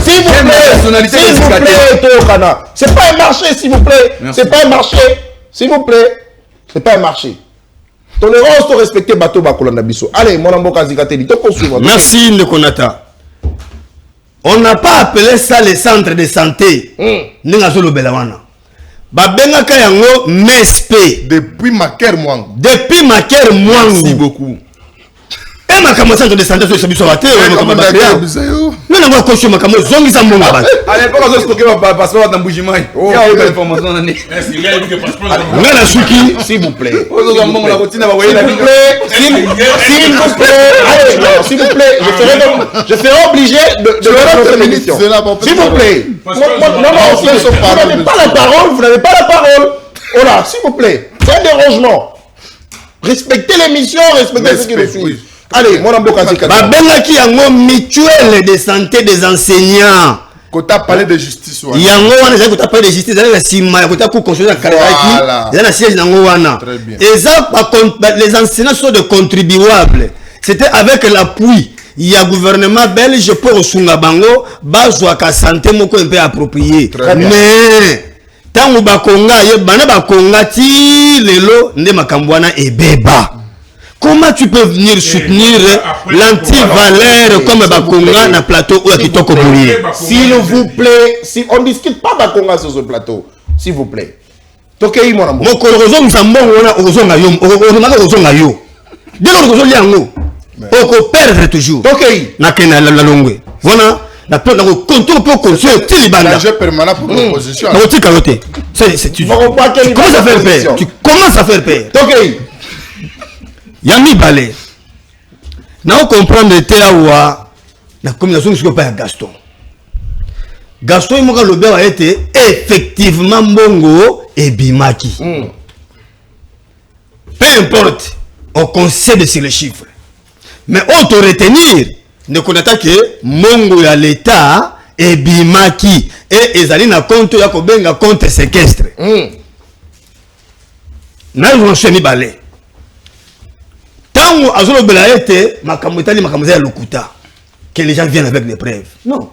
S'il vous plaît. S'il vous plaît, Tokana. C'est pas un marché, s'il vous plaît. C'est pas un marché. S'il vous plaît. C'est pas un marché. Tolérance, to respecter bateau bakolanda biso. Allez, mon amour Kazikateli, to poursuivre. Merci Ndekonata. On n'a pas appelé ça les centres de santé. Ninga zolo belawana. Babenga ka yango MESP. Depuis Maker Mwang. Depuis Maker Mwangu. Merci beaucoup. Et makambo centre de santé so sabiso baté makambo ba Bisayo. Non na ko ko makambo zongi sa mbongo ba. À l'époque, on se stockait ma passeport dans Boujimai. Il y a eu l'information dans les. Est-ce qu'il y a eu que passeport dans Nga na suki. S'il vous plaît. On se dit, on la routine, on va voir la S'il vie. vous plaît, s'il vous plaît, allez, non, s'il vous plaît, je serai obligé de lancer l'émission. S'il vous plaît. Non, vous n'avez pas la parole, vous n'avez pas la parole. Voilà, s'il vous plaît, c'est un dérangement. Respectez l'émission, respectez ce qui nous suit. Allez, mon amour Kazikateli. Babenga ki yango mutuelle de santé des enseignants. Kota palais de justice. Yango wana za kota palais de justice za sima ya kota ku constitution karaki. Za na siège nango wana. Très bien. Et ça les enseignants sont des contribuables. C'était avec l'appui il y a gouvernement belge pour osunga bango bazwa ka santé moko un peu approprié. Mais tango bakonga ye bana bakonga ti lelo nde makambwana ebeba. Comment tu peux venir soutenir l'anti-valeur comme bakonga na plateau ou kitoko boye? S'il vous plaît, si on ne discute pas bakonga sur ce plateau, s'il vous plaît. Tokei mon amour. Moko ozonga mbongo wana ozonga yo, ozonga yo. Dès que ozonga yango, oko perdre toujours. Tokei. Na kena la longwe. Voilà, la plante na contrôle pour construire tilibanda. Danger permanent pour l'opposition. Na oti karote. C'est tu. Comment ça faire peur? Tu commences à faire peur. Tokei. Yami balé. Na comprendre te awa na communication sur pas Gaston. Gaston il m'a lobé a été effectivement mbongo et bimaki. Peu importe, on concède sur les chiffres. Mais auto retenir ne connaît que mongo ya l'état et bimaki et ezali na compte ya ko benga compte séquestre. Na ils ont balé. Tant azolo bela été makambo ya lokuta que les gens viennent avec des preuves. Non.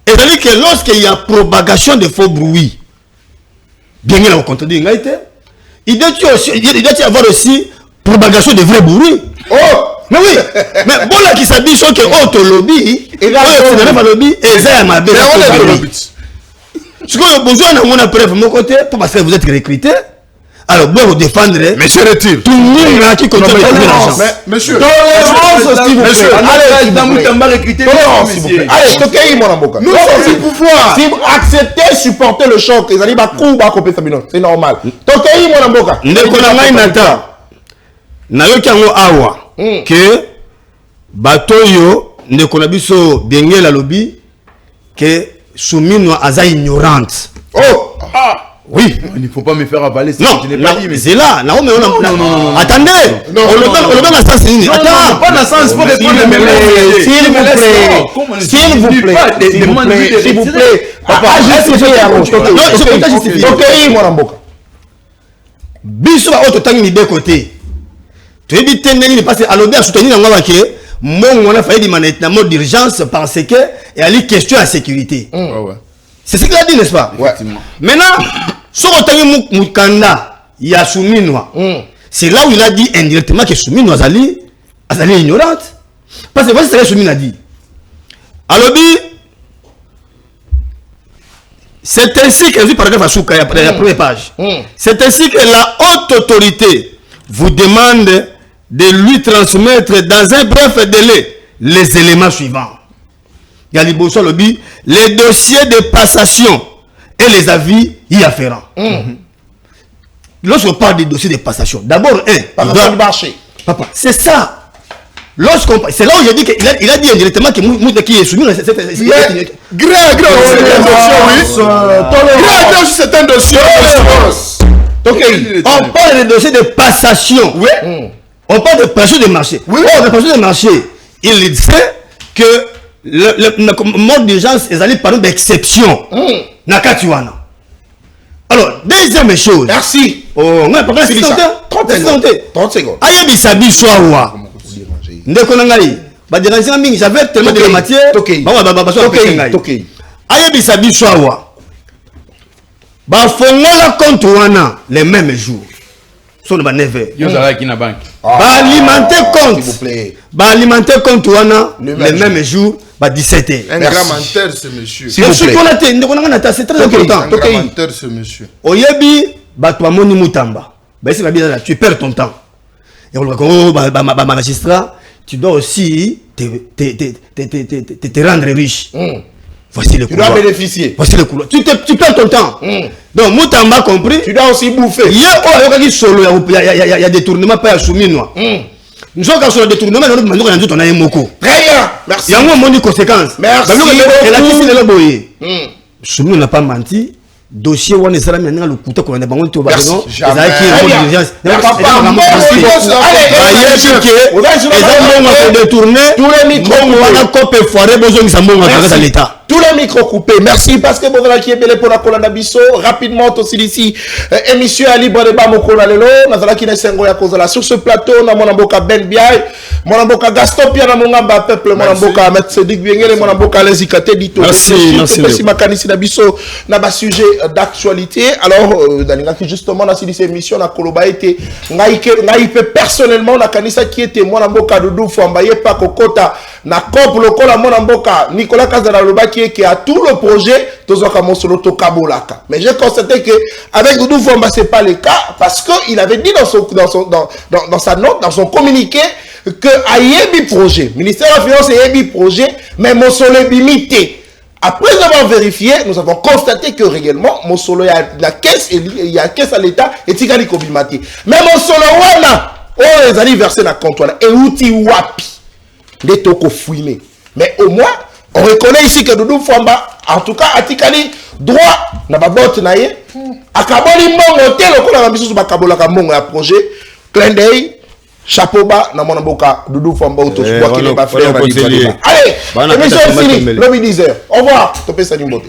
Et c'est-à-dire que lorsqu'il y a propagation de faux bruits, bien qu'il y ait un contenu, il doit y avoir aussi propagation de vrais bruits. Oh! Mais oui, mais bon là qui s'habille sur que autre lobby, et là c'est un lobby et ça m'a bien. Ce qu'on a besoin de mon preuve mon côté parce que vous êtes recruté. Alors bon vous défendre. Monsieur retire. Tout le monde là qui continue l'argent. Monsieur. Tolérance, s'il vous plaît. Allez, s'il vous plaît. Allez, Tokei mon amour. Nous sommes du pouvoir. Si vous acceptez supporter le choc, les alliés bakou bakopé Sabino, c'est normal. Tokei mon amour. Ndeko na ngai nata. Na yo kango awa. Que batoyo ndeko na biso bengela lobi que soumino aza ignorante. Oh! Oui. Il ne faut pas me faire avaler ce Non, que je n'ai pas dit. Mais c'est là. Non, mais on a... Attendez. On le donne à ça, c'est une... Attends, pas dans le sens pour répondre les mêmes. S'il vous plaît. S'il vous plaît. Papa, justifiez. Ok, mon amboka. Biso auto tangi ni de côté. Tu es dit tendeni ni parce à l'obé à soutenir ngwa ke mon on a failli demander en mode d'urgence parce que il y a les questions à sécurité. Ouais. C'est ce qu'il a dit, n'est-ce pas? Effectivement. Maintenant, si on tangi mukanda ya souminwa. C'est là où il a dit indirectement que souminwa azali ignorante. Parce que voici ce que Soumina a dit. Alobi, c'est ainsi que, vu paragraphe à Souka, la première page, c'est ainsi que la haute autorité vous demande de lui transmettre dans un bref délai les éléments suivants. Galiboso Alobi, les dossiers de passation et les avis y afférents. Lorsqu'on parle des dossiers de passation, d'abord, Par marché. Papa, c'est ça. C'est là où j'ai dit qu'il a dit indirectement que Mouta qui est soumis à cette c'est un dossier. On parle de dossiers de passation. Oui. On parle de passation de marché. Oui. Or, de passation de marché, il sait que le mode d'urgence est allé par une exception. Nakatiwana. Alors, deuxième chose. Merci. Oh, on a pas 30 secondes. Ayebi Sabi Soawa. J'avais tellement de matière. Ayebi Sabi Soawa. Bafongola compte wana les mêmes jours. Sur le 9h. Alimenter compte. S'il vous plaît. Alimenter compte wana les mêmes jours. 17h. Un grand menteur, ce monsieur. S'il vous plaît. C'est très important. Un grand menteur, ce monsieur. Oyebi Batouamoni Moutamba. Tu perds ton temps. Et on va magistrat, tu dois aussi te rendre riche. Voici le couloir. Tu dois bénéficier. Voici le couloir. Tu perds ton temps. Donc Moutamba a compris. Tu dois aussi bouffer. Il y a des tournements pas à soumis. Nous sommes sur le détournement, nous avons un moko. Très bien. Merci. Il y a un moment de conséquences. Merci. Soumis n'a pas menti. Dossier où on est le couteau qu'on a bango to baron tous les micros coupés. Merci parce que vous avez belé pour la colonne d'Abisso. Rapidement, aussi ici, émission à libre débat, mon colonel. Nous allons qui ya kozala sur ce plateau. Nous avons Mboka Ben Biaï, mon Mboka Gaston Pierre, mon Mboka Peuple, mon Mboka Ahmed Sedik Biengele, mon Mboka Lezikate Dito. Merci, Makanisi d'Abisso. N'a pas sujet d'actualité. Alors, dans justement, dans cette émission, la Koloba était, naïpe personnellement, la Kanisa qui était mon Mboka Doudou Fouambaye, pas Kokota, na Kop, le Kola, mon Mboka, Nicolas Kazara Loba qui a tout le projet, mais j'ai constaté que avec Doudou Fouamba, ce n'est pas le cas, parce qu'il avait dit dans sa note, dans son communiqué, que Ayebi projet, ministère de la Finance Ayebi projet, mais mon soleil limité. Après avoir vérifié, nous avons constaté que réellement, mon solo, il y a la caisse, il y a la caisse à l'État et Tigani Kobimati. Mais mon solo, les allés verser dans le compte, et outil wapi, les toko fouiné. Mais au moins, on reconnaît ici que Doudou Fouamba, en tout cas, Atikali, droit, n'a pas botte naïe, Akaboli Mongo, tel qu'on a mis sur Bakabola Mongo, un projet, clin d'œil, chapeau bas, n'a mon Mboka, Doudou Fouamba, auto, je crois qu'il n'est pas fait. Allez, émission finie, lobby 10h. Au revoir, topé sa nimbote.